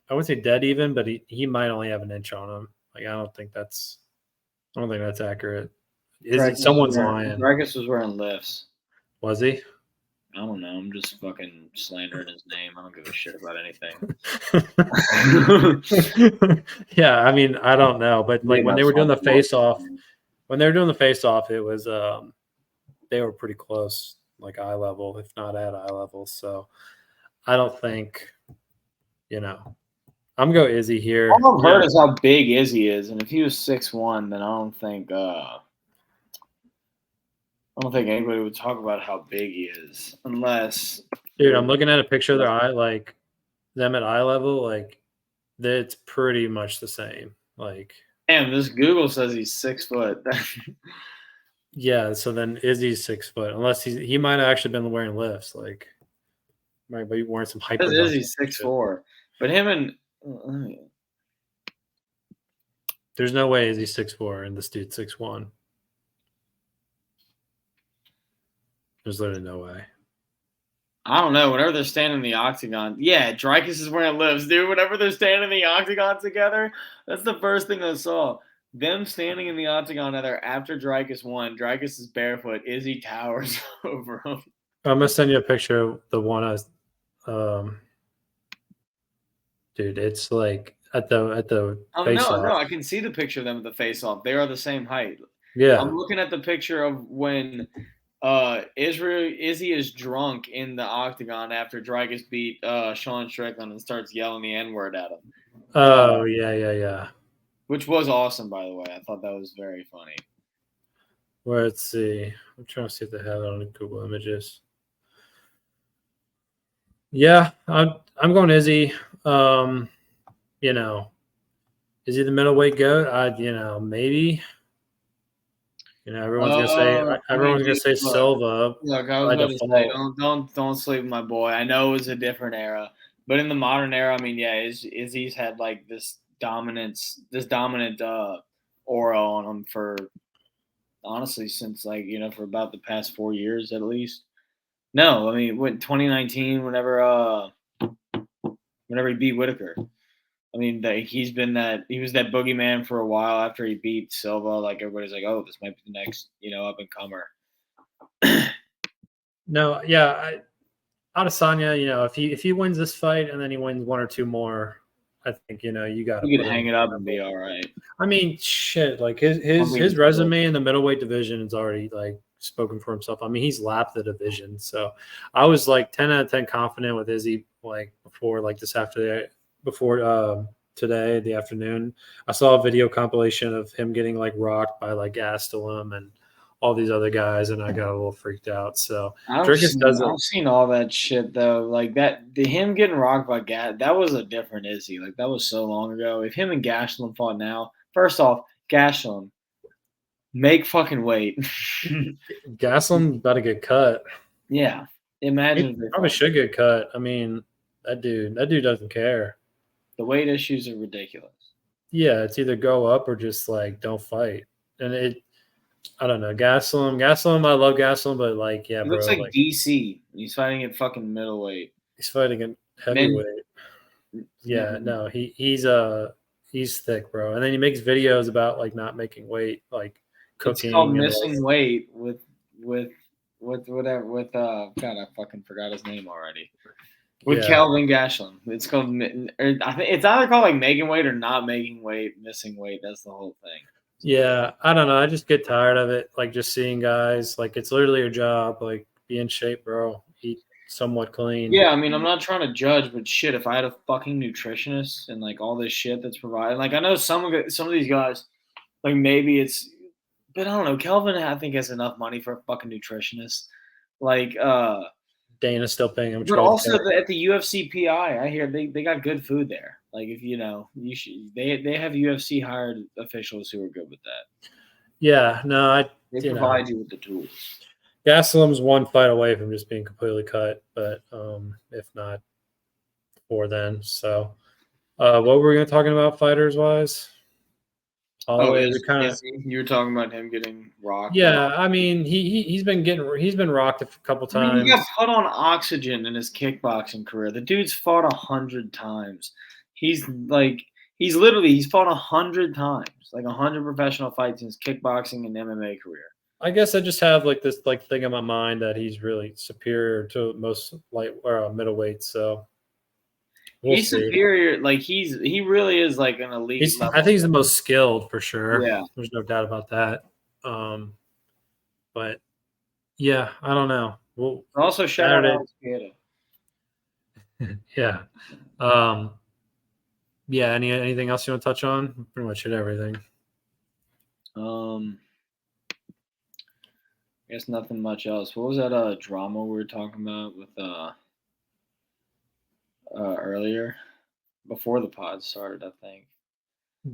S1: I wouldn't say dead even, but he might only have an inch on him. Like I don't think that's accurate. Someone's lying?
S2: Dricus was wearing lifts.
S1: Was he?
S2: I don't know. I'm just fucking slandering his name. I don't give a shit about anything.
S1: Yeah, I mean, I don't know, but like when they were doing the face-off, it was they were pretty close, like eye level, if not at eye level. So I don't think, I'm going to go Izzy here.
S2: All I've heard is how big Izzy is, and if he was 6'1", then I don't think anybody would talk about how big he is, unless.
S1: Dude, I'm looking at a picture of their eye, like them at eye level, like it's pretty much the same. Like,
S2: damn, this Google says he's 6 foot.
S1: Yeah, so then Izzy's 6 foot, unless he might have actually been wearing lifts, like might be wearing some hyper.
S2: Izzy's 6'4", but him and
S1: there's no way Izzy's 6'4" and this dude's 6'1". There's literally no way.
S2: I don't know. Whenever they're standing in the octagon, yeah, Dricus is wearing lifts, dude. Whenever they're standing in the octagon together, that's the first thing I saw. Them standing in the octagon after Dricus won. Dricus is barefoot. Izzy towers over him.
S1: I'm gonna send you a picture of the one dude, it's like at the face-off.
S2: No, I can see the picture of them at the face-off. They are the same height.
S1: Yeah.
S2: I'm looking at the picture of when Izzy is drunk in the octagon after Dricus beat Sean Strickland and starts yelling the N-word at him.
S1: Oh, yeah.
S2: Which was awesome, by the way. I thought that was very funny.
S1: Well, let's see. I'm trying to see if they have it on Google Images. Yeah, I'm going Izzy. You know, is he the middleweight goat? Maybe. Everyone's gonna say Silva
S2: Look, I was
S1: by
S2: about to say,
S1: default.
S2: don't sleep with my boy. I know it was a different era, but in the modern era, I mean, yeah, Izzy's had like this dominant aura on him for honestly since like for about the past 4 years at least. No, I mean, 2019, whenever he beat Whitaker. I mean, he was that boogeyman for a while after he beat Silva. Like everybody's like, oh, this might be the next, up and comer.
S1: No, yeah, Adesanya, if he wins this fight and then he wins one or two more, I think you got to.
S2: You could hang it up and be all right.
S1: I mean, shit, like his resume in the middleweight division is already like spoken for himself. I mean, he's lapped the division, so I was like 10 out of 10 confident with Izzy like before today, the afternoon. I saw a video compilation of him getting like rocked by like Gastelum and all these other guys, and I got a little freaked out. So
S2: I've seen all that shit though. Like him getting rocked by that was a different Izzy. Like that was so long ago. If him and Gastelum fought now, first off, Gastelum, make fucking weight.
S1: Gastelum about to get cut.
S2: Yeah, imagine
S1: he probably should get cut. I mean, that dude doesn't care.
S2: The weight issues are ridiculous.
S1: Yeah, it's either go up or just like don't fight. And I don't know. Gastelum, I love Gastelum, but like, yeah,
S2: he
S1: bro.
S2: Looks like DC. He's fighting at fucking middleweight.
S1: He's fighting at heavyweight. Yeah, no, he's thick, bro. And then he makes videos about like not making weight, like cooking.
S2: It's called missing weight with whatever God, I fucking forgot his name already. With Kelvin Gastelum. It's called I think it's either called like making weight or not making weight, missing weight. That's the whole thing.
S1: Yeah, I don't know. I just get tired of it. Like just seeing guys, like it's literally your job. Like be in shape, bro. Eat somewhat clean.
S2: Yeah, I mean, I'm not trying to judge, but shit, if I had a fucking nutritionist and like all this shit that's provided, like I know some of these guys, like maybe it's, but I don't know. Kelvin, I think has enough money for a fucking nutritionist. Like,
S1: Dana's still paying him.
S2: But also at the UFC PI, I hear they got good food there. Like if you should, they have UFC hired officials who are good with that.
S1: Yeah, no,
S2: they provide you with the tools.
S1: Gastelum's one fight away from just being completely cut, but if not before then. So, what were we going to talking about fighters wise?
S2: You were talking about him getting rocked.
S1: Yeah, I mean he's been rocked a couple times. I mean,
S2: he got put on oxygen in his kickboxing career. The dude's fought 100 times. He's fought 100 times, like 100 professional fights in his kickboxing and MMA career. I guess I just have like this like thing in my mind that he's really superior to most middleweights. So he's superior. Like he really is like an elite.
S1: I think he's the most skilled for sure.
S2: Yeah,
S1: there's no doubt about that. But yeah, I don't know. Well,
S2: also shout out to
S1: yeah. Yeah. Anything else you want to touch on? Pretty much hit everything.
S2: I guess nothing much else. What was that drama we were talking about with earlier before the pod started? I think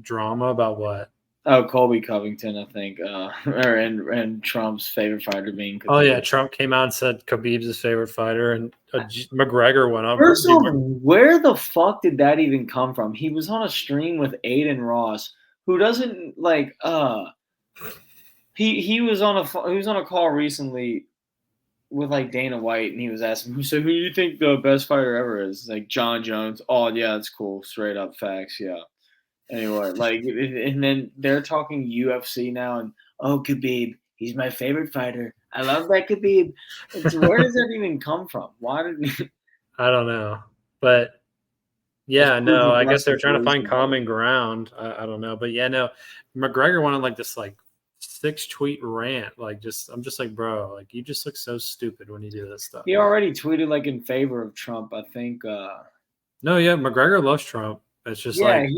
S1: drama about what?
S2: Oh, Colby Covington, I think, and Trump's favorite fighter being Khabib.
S1: Oh yeah, Trump came out and said Khabib's his favorite fighter, and McGregor went up.
S2: First off, where the fuck did that even come from? He was on a stream with Aiden Ross, who doesn't like. He was on a call recently with like Dana White, and he was asking, "So who do you think the best fighter ever is?" Like John Jones. Oh yeah, that's cool. Straight up facts. Yeah. Anyway, like, and then they're talking UFC now, and Khabib, he's my favorite fighter. I love that Khabib. Where does that even come from? Why did?
S1: I don't know, but yeah, no, I guess they're trying to find common ground. I don't know, but yeah, no, McGregor wanted like this like 6-tweet rant, like I'm just like, bro, like you just look so stupid when you do this stuff.
S2: He already tweeted like in favor of Trump, I think.
S1: No, yeah, McGregor loves Trump. It's just like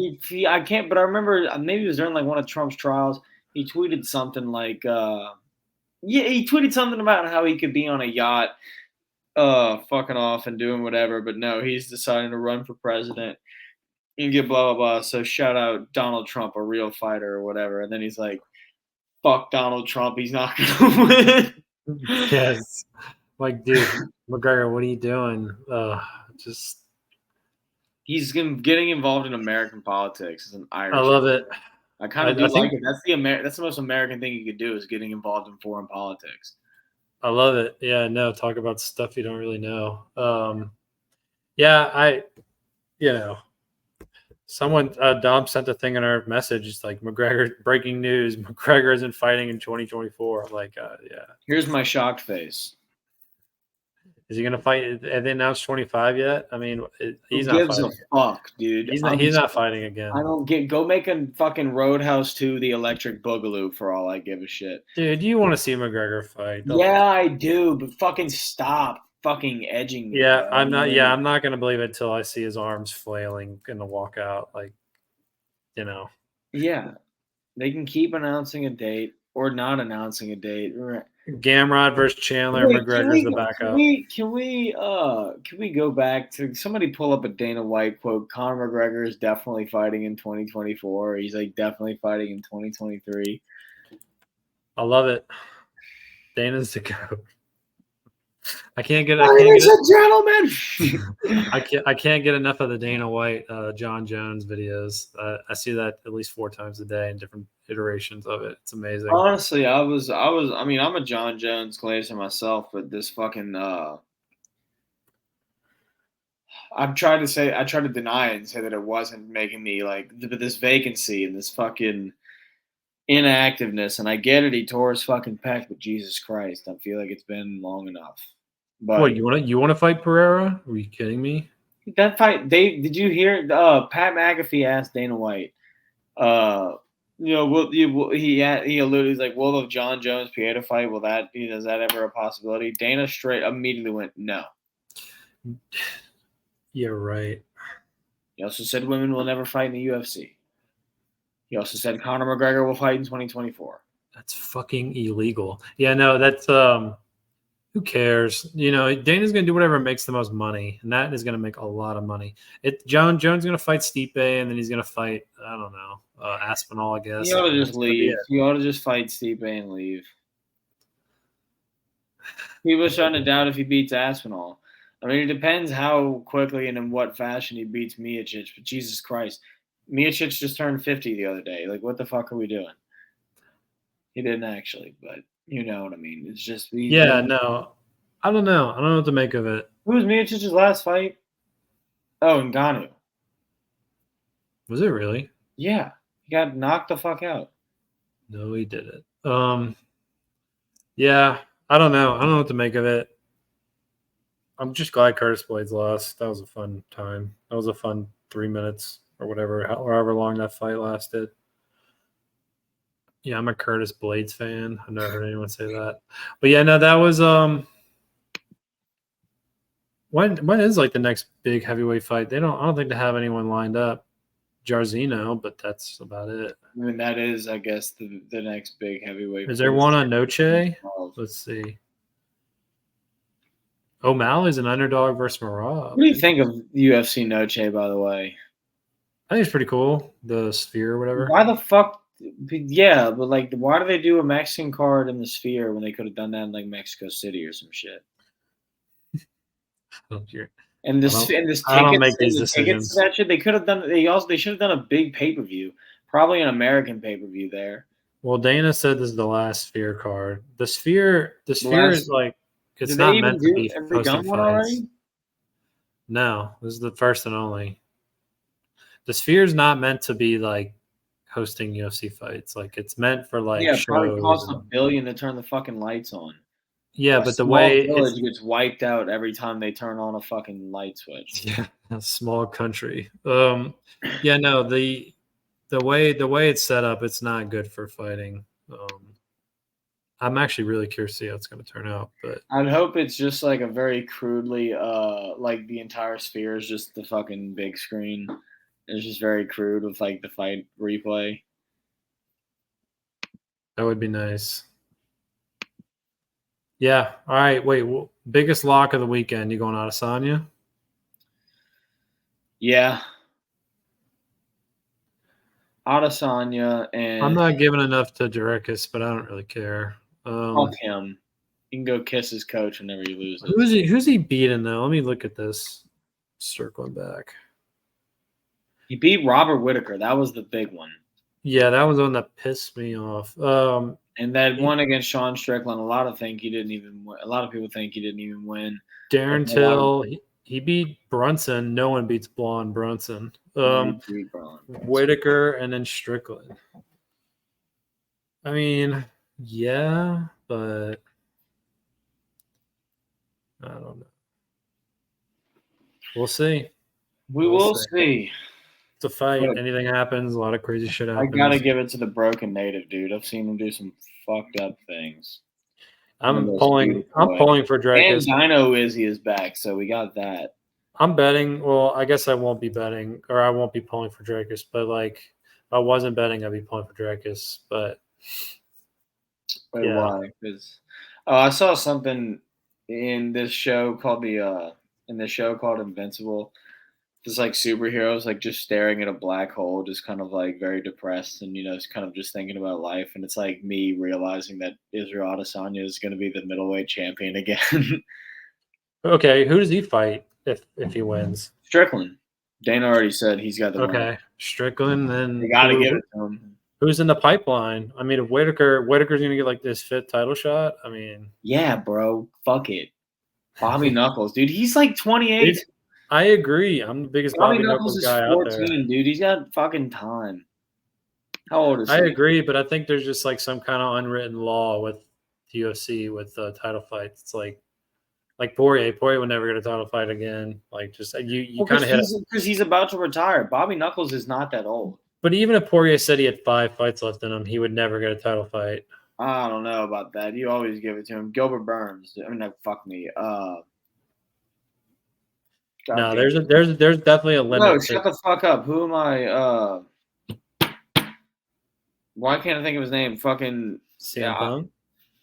S2: I can't. But I remember maybe it was during like one of Trump's trials. He tweeted something like, he tweeted something about how he could be on a yacht, fucking off and doing whatever. But no, he's deciding to run for president and get blah blah blah. So shout out Donald Trump, a real fighter or whatever. And then he's like, "Fuck Donald Trump, he's not gonna win."
S1: yes, like dude, McGregor, what are you doing? Just
S2: he's getting involved in American politics as an Irish.
S1: I love it.
S2: I kind of do like it. That's the most American thing you could do is getting involved in foreign politics.
S1: I love it. Yeah, no, talk about stuff you don't really know. Yeah, someone Dom sent a thing in our message. It's like McGregor breaking news: McGregor isn't fighting in 2024. I'm like, yeah. Here's
S2: my shocked face.
S1: Is he gonna fight? Have they announced 25 yet? I mean, he's
S2: not fighting. Who gives a fuck, dude?
S1: He's not fighting again.
S2: I don't go make a fucking Roadhouse 2 the Electric Boogaloo for all I give a shit.
S1: Dude, you want to see McGregor fight?
S2: Yeah, I do, but fucking stop fucking edging me.
S1: Yeah, I'm not. Yeah, I'm not gonna believe it until I see his arms flailing in the walkout. Like,
S2: Yeah, they can keep announcing a date or not announcing a date.
S1: Gamrot versus Chandler. McGregor's the backup.
S2: Can we go back to somebody pull up a Dana White quote? Conor McGregor is definitely fighting in 2024. He's like definitely fighting in 2023.
S1: I love it. Dana's the goat. I can't get.
S2: Ladies and gentlemen,
S1: I can't get enough of the Dana White, John Jones videos. I see that at least 4 times a day in different iterations of it. It's amazing.
S2: Honestly, I mean, I'm a John Jones glazer myself, but this fucking I tried to deny it and say that it wasn't making me like this vacancy and this fucking inactiveness, and I get it. He tore his fucking pec, but Jesus Christ, I feel like it's been long enough. But
S1: what, you want to fight Pereira? Are you kidding me?
S2: That fight, did you hear? Pat McAfee asked Dana White. He alluded. He's like, "Well, if John Jones Pierre fight, is that ever a possibility?" Dana straight immediately went, "No."
S1: Yeah, right.
S2: He also said women will never fight in the UFC. He also said Conor McGregor will fight in 2024.
S1: That's fucking illegal. Yeah, no, that's who cares? Dana's gonna do whatever makes the most money, and that is gonna make a lot of money. John Jones is gonna fight Stipe, and then he's gonna fight, I don't know, Aspinall, I guess.
S2: You ought to just leave. You ought to just fight Stipe and leave. People are starting to doubt if he beats Aspinall. I mean, it depends how quickly and in what fashion he beats Miocic, but Jesus Christ. Miocic just turned 50 the other day. Like, what the fuck are we doing? He didn't actually, but you know what I mean. It's just
S1: no. I don't know. I don't know what to make of it.
S2: Who was Miocic's last fight? Oh, Ngannou.
S1: Was it really?
S2: Yeah. He got knocked the fuck out.
S1: No, he didn't. Yeah, I don't know. I don't know what to make of it. I'm just glad Curtis Blades lost. That was a fun time. That was a fun 3 minutes. Or whatever, however long that fight lasted. Yeah, I'm a Curtis Blades fan. I've never heard anyone say that. But yeah, no, that was when is like the next big heavyweight fight? I don't think they have anyone lined up. Jairzinho, but that's about it.
S2: I mean, that is, I guess, the next big heavyweight.
S1: Is there one on Noche? Let's see. O'Malley's an underdog versus Marab.
S2: What do you think of UFC Noche, by the way?
S1: I think it's pretty cool. The Sphere or whatever.
S2: Why the fuck? Yeah, but like, why do they do a Mexican card in the Sphere when they could have done that in like Mexico City or some shit? And this tickets,
S1: I don't make these decisions.
S2: That shit, they could have done. They should have done a big pay-per-view, probably an American pay-per-view there.
S1: Well, Dana said this is the last Sphere card. The Sphere is like, it's not meant to be hosting fights. No, this is the first and only. The Sphere is not meant to be like hosting UFC fights. Like, it's meant for like shows.
S2: Probably costs $1 billion to turn the fucking lights on.
S1: Yeah, but the way
S2: village gets wiped out every time they turn on a fucking light switch.
S1: Yeah, a small country. Yeah, no, the way it's set up, it's not good for fighting. I'm actually really curious to see how it's going to turn out. But
S2: I'd hope it's just like a very crudely, like the entire Sphere is just the fucking big screen. It's just very crude with like the fight replay.
S1: That would be nice. Yeah. All right. Wait. Biggest lock of the weekend. You going Adesanya?
S2: Yeah. Adesanya and
S1: I'm not giving enough to Dricus, but I don't really care.
S2: fuck him. You can go kiss his coach whenever he loses.
S1: Who's he beating though? Let me look at this. Circling back.
S2: He beat Robert Whittaker. That was the big one.
S1: Yeah, that was the one that pissed me off.
S2: And that one against Sean Strickland, a lot of people think he didn't even win.
S1: Darren Till, he beat Brunson. No one beats Blonde Brunson. Whittaker and then Strickland. I mean, yeah, but I don't know. We'll see.
S2: We will see.
S1: It's a fight. Anything happens. A lot of crazy shit happens.
S2: I gotta give it to the broken native, dude. I've seen him do some fucked up things.
S1: I'm pulling for Dricus.
S2: And Dino Izzy is back, so we got that.
S1: I'm betting. Well, I guess I won't be betting, or I won't be pulling for Dricus. But like, if I wasn't betting, I'd be pulling for Dricus. But
S2: why? Because I saw something in this show called Invincible. Just like superheroes, like just staring at a black hole, just kind of like very depressed, and kind of just thinking about life. And it's like me realizing that Israel Adesanya is going to be the middleweight champion again.
S1: Okay, who does he fight if he wins?
S2: Strickland. Dana already said he's got the win.
S1: Strickland. Then
S2: they got to give it to him.
S1: Who's in the pipeline? I mean, if Whittaker's going to get like this 5th title shot, I mean,
S2: yeah, bro, fuck it. Bobby Knuckles, dude, he's like 28.
S1: I agree. I'm the biggest Bobby Knuckles guy out there.
S2: Dude. He's got fucking time. How old is he?
S1: I agree, but I think there's just like some kind of unwritten law with the UFC with title fights. It's like Poirier. Poirier would never get a title fight again. Like just you kind of hit
S2: because he's about to retire. Bobby Knuckles is not that old.
S1: But even if Poirier said he had 5 fights left in him, he would never get a title fight.
S2: I don't know about that. You always give it to him. Gilbert Burns. I mean, fuck me.
S1: No, there's definitely a limit.
S2: No, shut the fuck up. Who am I? Why can't I think of his name? Fucking
S1: CM Punk?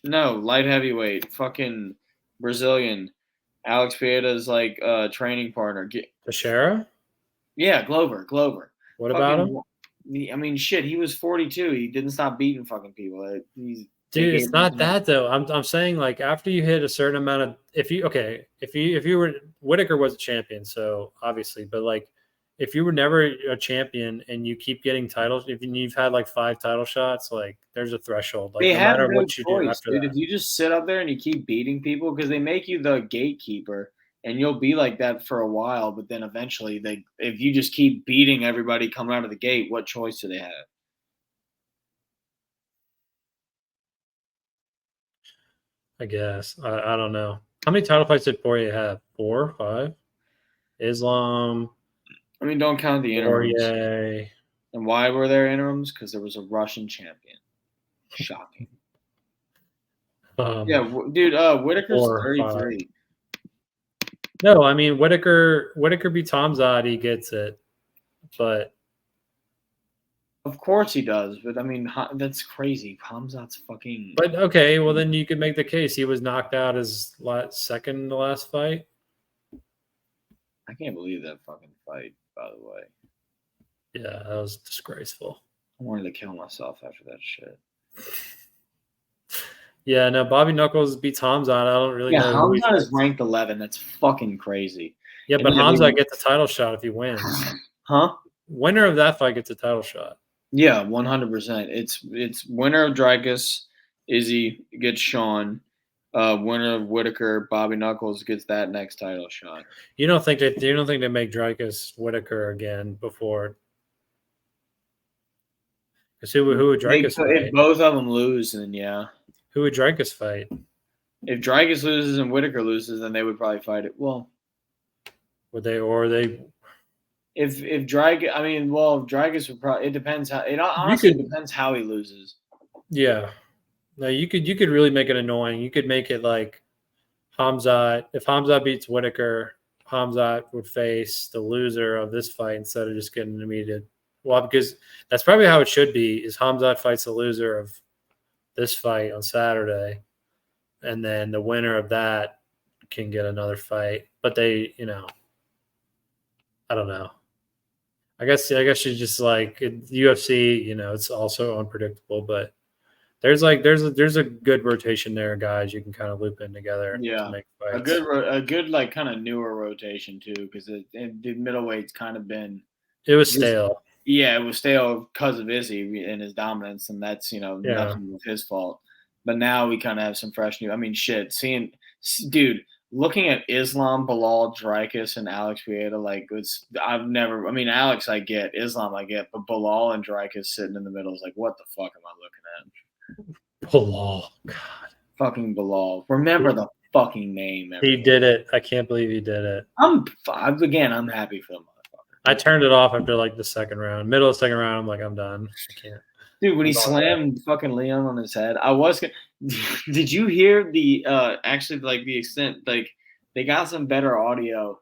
S2: No, light heavyweight. Fucking Brazilian. Alex Pieda's like training partner.
S1: Teixeira?
S2: Yeah, Glover.
S1: What about him?
S2: I mean, shit. He was 42. He didn't stop beating fucking people.
S1: Dude, it's not that though. I'm saying like after you hit a certain amount of if you were Whittaker was a champion, so obviously, but like if you were never a champion and you keep getting titles, if you've had like 5 title shots, like there's a threshold. Like no matter what you do after that.
S2: If you just sit up there and you keep beating people, because they make you the gatekeeper, and you'll be like that for a while, but then eventually if you just keep beating everybody coming out of the gate, what choice do they have?
S1: I guess. I don't know. How many title fights did Poirier have? 4, 5? Islam.
S2: I mean, don't count the interims.
S1: Poirier.
S2: And why were there interims? Because there was a Russian champion. Shocking. Yeah, dude. Whittaker's 33.
S1: No, I mean Whittaker beats Hamzat. He gets it, but.
S2: Of course he does, but I mean that's crazy. Hamzat's fucking.
S1: But okay, well then you could make the case he was knocked out his second in the last fight.
S2: I can't believe that fucking fight. By the way.
S1: Yeah, that was disgraceful.
S2: I wanted to kill myself after that shit.
S1: Yeah, no, Bobby Knuckles beats Hamzat. I don't really know.
S2: Hamzat is ranked 11. That's fucking crazy.
S1: Yeah, but Hamzat gets a title shot if he wins.
S2: Huh?
S1: Winner of that fight gets a title shot.
S2: Yeah, 100%. It's winner of Dricus, Izzy gets Sean. Winner of Whittaker, Bobby Knuckles gets that next title shot.
S1: You don't think they make Dricus Whittaker again before? Because who would Dricus fight?
S2: If both of them lose, then yeah.
S1: Who would Dricus fight?
S2: If Dricus loses and Whittaker loses, then they would probably fight it. Well,
S1: would they or they?
S2: If Dricus, I mean, well, if Dricus would probably. It depends how. It honestly depends how he loses.
S1: Yeah. No, you could really make it annoying. You could make it like Hamzat. If Hamzat beats Whittaker, Khamzat would face the loser of this fight instead of just getting an immediate. Well, because that's probably how it should be. Is Khamzat fights the loser of this fight on Saturday, and then the winner of that can get another fight. But they, I don't know. I guess you just like UFC. It's also unpredictable, but there's a good rotation there, guys. You can kind of loop in together to make fights.
S2: A good like kind of newer rotation too, because the middleweight's kind of been.
S1: It was stale.
S2: Yeah, it was stale because of Izzy and his dominance, and that's nothing of his fault. But now we kind of have some fresh new. I mean, shit, looking at Islam, Bilal, Dricus, and Alex Pieta, Alex I get, Islam I get, but Bilal and Dricus sitting in the middle is like, what the fuck am I looking
S1: at? Bilal, God,
S2: fucking Bilal. Remember the fucking name.
S1: Everyone. He did it. I can't believe he did it.
S2: I'm happy for him.
S1: I turned it off after like the second round. Middle of the second round, I'm like, I'm done. I can't.
S2: Dude, when he slammed fucking Leon on his head, I was. Did you hear the the extent they got some better audio?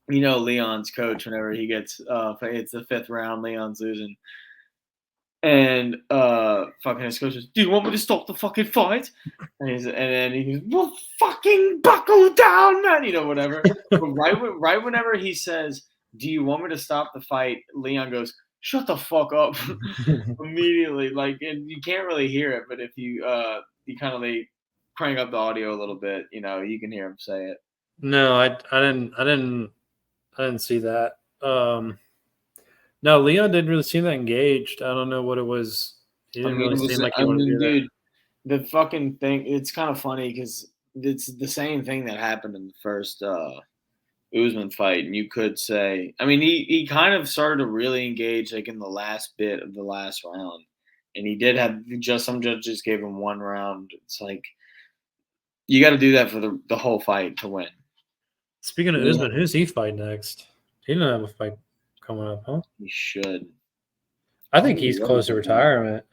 S2: Leon's coach whenever he gets it's the fifth round, Leon's losing, and fucking his coach says, "Do you want me to stop the fucking fight?" And then he goes, "Well, fucking buckle down, man," whatever. But right whenever he says, "Do you want me to stop the fight?" Leon goes, "Shut the fuck up!" Immediately, and you can't really hear it, but if you they crank up the audio a little bit, you can hear him say it.
S1: No, I didn't see that. No, Leon didn't really seem that engaged. I don't know what it was. He didn't really seem like he wanted to do that.
S2: The fucking thing. It's kind of funny because it's the same thing that happened in the first. Usman fight, and you could say, he kind of started to really engage in the last bit of the last round, and he did have some judges gave him one round. It's like you got to do that for the whole fight to win.
S1: Speaking of Usman, who's he fight next? He doesn't have a fight coming up, huh?
S2: He should.
S1: I think he's close to retirement.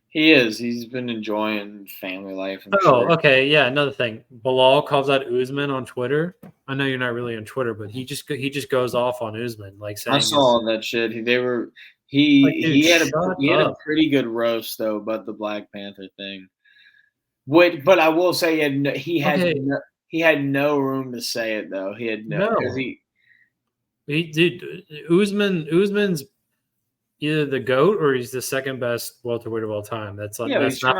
S2: He is. He's been enjoying family life.
S1: Okay. Yeah, another thing. Bilal calls out Usman on Twitter. I know you're not really on Twitter, but he just goes off on Usman, saying.
S2: I saw that shit. He had a pretty good roast though about the Black Panther thing. But I will say he had no room to say it though. He had no.
S1: Usman's either the GOAT or he's the second best welterweight of all time. That's not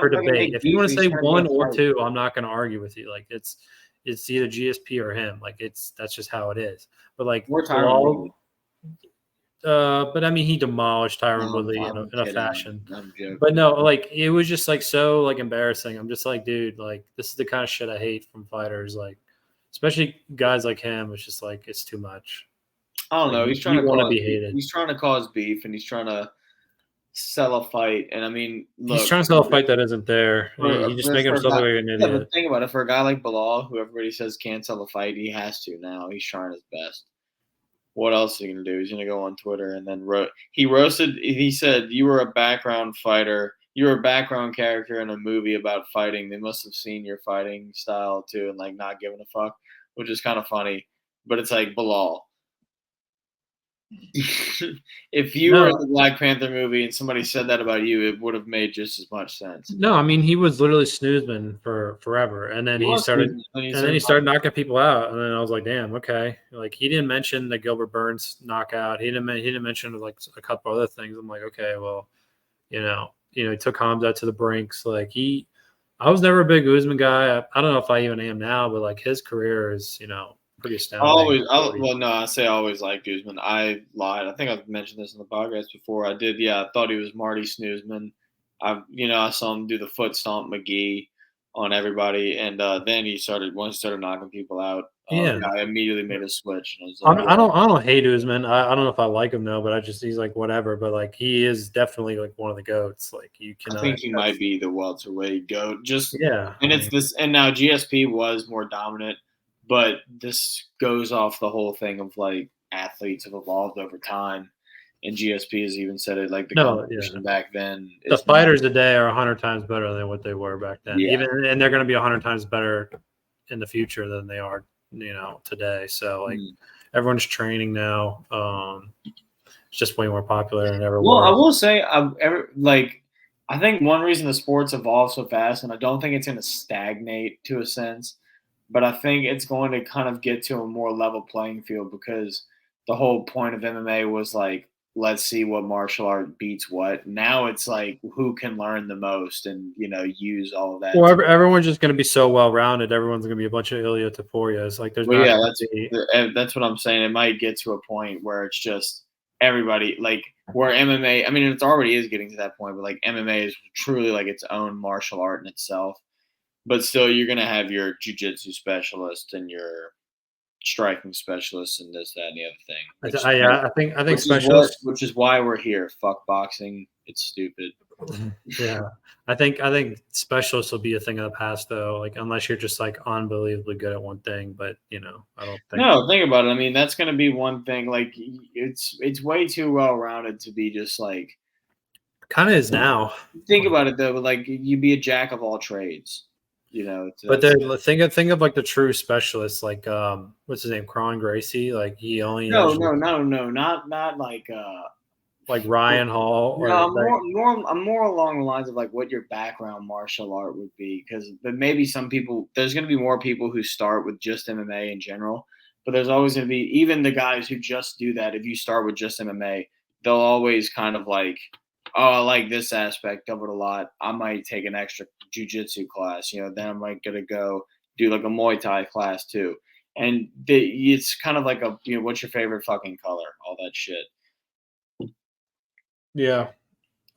S1: for debate. If you want to say one or two, I'm not going to argue with you. It's either GSP or him. That's just how it is. But Bilal, but he demolished Tyron Woodley in a fashion. But no, it was just so embarrassing. I'm just dude, this is the kind of shit I hate from fighters. Especially guys like him. It's just it's too much.
S2: I don't know. He's trying to be hated. He's trying to cause beef, and he's trying to sell a fight. And
S1: he's trying to sell a fight that isn't there. He's just making himself look like an idiot.
S2: But think about it. For a guy like Bilal, who everybody says can't sell a fight, he has to now. He's trying his best. What else is he gonna do? He's gonna go on Twitter and then he roasted. He said, "You were a background fighter. You were a background character in a movie about fighting. They must have seen your fighting style too, and not giving a fuck," which is kind of funny. But it's Bilal. If you were in the Black Panther movie and somebody said that about you, it would have made just as much sense.
S1: No, he was literally snoozman for forever, and then he started knocking people out, and then I was like, damn, okay. He didn't mention the Gilbert Burns knockout. He didn't mention a couple other things. I'm like, okay, well, he took Khamzat to the brinks. I was never a big Usman guy. I don't know if I even am now, but his career is pretty astounding.
S2: I say I always liked Usman. I lied. I think I've mentioned this in the podcast before. I did. Yeah, I thought he was Marty Snoozman. I saw him do the foot stomp McGee on everybody, and then once he started knocking people out. I immediately made a switch. And I was
S1: I don't hate Usman. I don't know if I like him though, but he's whatever. But he is definitely one of the goats. You can.
S2: I think he might be the welterweight goat.
S1: And
S2: it's this. And now GSP was more dominant. But this goes off the whole thing of athletes have evolved over time, and GSP has even said it competition back then.
S1: The fighters today are 100 times better than what they were back then. Yeah. And they're going to be 100 times better in the future than they are today. So like everyone's training now. It's just way more popular than ever was.
S2: I will say, I think one reason the sport's evolved so fast, and I don't think it's going to stagnate to a sense, but I think it's going to kind of get to a more level playing field because the whole point of MMA was like, let's see what martial art beats what. Now it's like who can learn the most and use all of that.
S1: Well, everyone's just going to be so well rounded. Everyone's going to be a bunch of Ilia Toporias. Like there's
S2: that's what I'm saying. It might get to a point where it's just everybody like where MMA. I mean, it already is getting to that point, but like MMA is truly like its own martial art in itself. But still, you're going to have your jiu-jitsu specialist and your striking specialists and this, that, and the other thing.
S1: I think specialists,
S2: which is why we're here. Fuck boxing. It's stupid.
S1: Yeah, I think specialists will be a thing of the past though. Like unless you're just like unbelievably good at one thing, but I don't think.
S2: No, think about it. I mean, that's going to be one thing. Like it's way too well rounded to be just like.
S1: Kind of is now.
S2: Think about it though. Like you'd be a jack of all trades.
S1: But then think of like the true specialists, like what's his name, Kron Gracie. Like he only
S2: not like
S1: Ryan Hall.
S2: No, I'm more along the lines of like what your background martial art would be, but maybe some people there's going to be more people who start with just MMA in general, but there's always going to be even the guys who just do that. If you start with just MMA, they'll always kind of like. Oh, I like this aspect of it a lot. I might take an extra jiu-jitsu class, then I might gonna go do like a Muay Thai class too. And it's kind of like what's your favorite fucking color? All that shit.
S1: Yeah.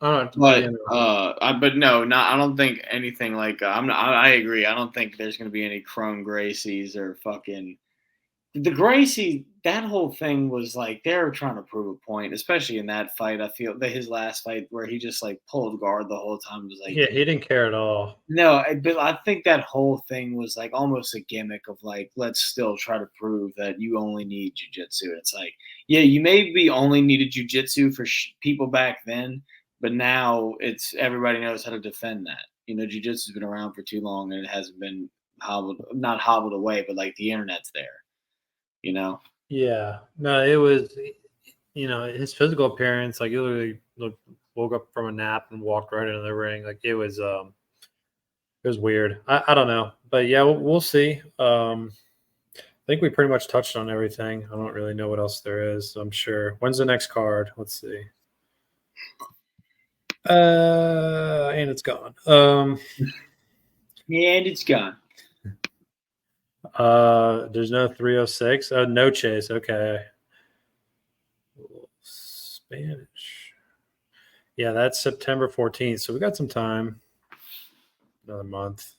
S2: But no, I don't think anything like I agree. I don't think there's gonna be any Chrome Gracies or fucking the Gracie. That whole thing was like they were trying to prove a point, especially in that fight. I feel that his last fight where he just like pulled guard the whole time was like,
S1: yeah, he didn't care at all.
S2: No, but I think that whole thing was like almost a gimmick of like, let's still try to prove that you only need jiu-jitsu. It's like, yeah, you maybe only needed jiu-jitsu for people back then, but now it's everybody knows how to defend that. Jiu-jitsu's been around for too long and it hasn't been not hobbled away, but like the internet's there.
S1: Yeah, no, it was, his physical appearance, like he literally woke up from a nap and walked right into the ring. Like it was weird. I don't know, but yeah, we'll see. I think we pretty much touched on everything. I don't really know what else there is. I'm sure. When's the next card? Let's see. And it's gone.
S2: And it's gone.
S1: There's no 306. No chase. Okay. Spanish. Yeah, that's September 14th. So we got some time. Another month.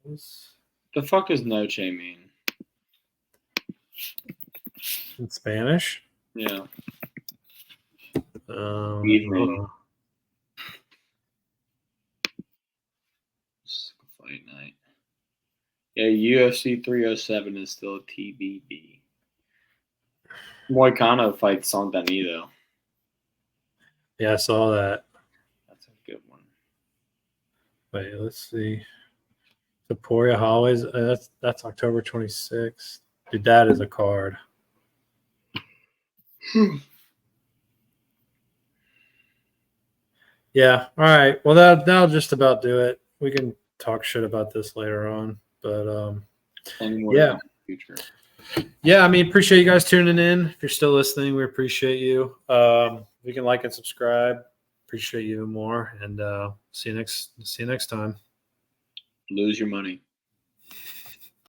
S2: The fuck does noche mean?
S1: In Spanish?
S2: Yeah. Fight night. Yeah, UFC 307 is still TBD. Moicano fights Santani though.
S1: Yeah, I saw that.
S2: That's a good one.
S1: Wait, let's see. Topuria Hollies. That's October 26th. Dude, that is a card. Yeah. All right. Well, that'll just about do it. We can talk shit about this later on, but yeah. Yeah, I mean, appreciate you guys tuning in. If you're still listening, we appreciate you. You can like and subscribe. Appreciate you more, and see you next time.
S2: Lose your money.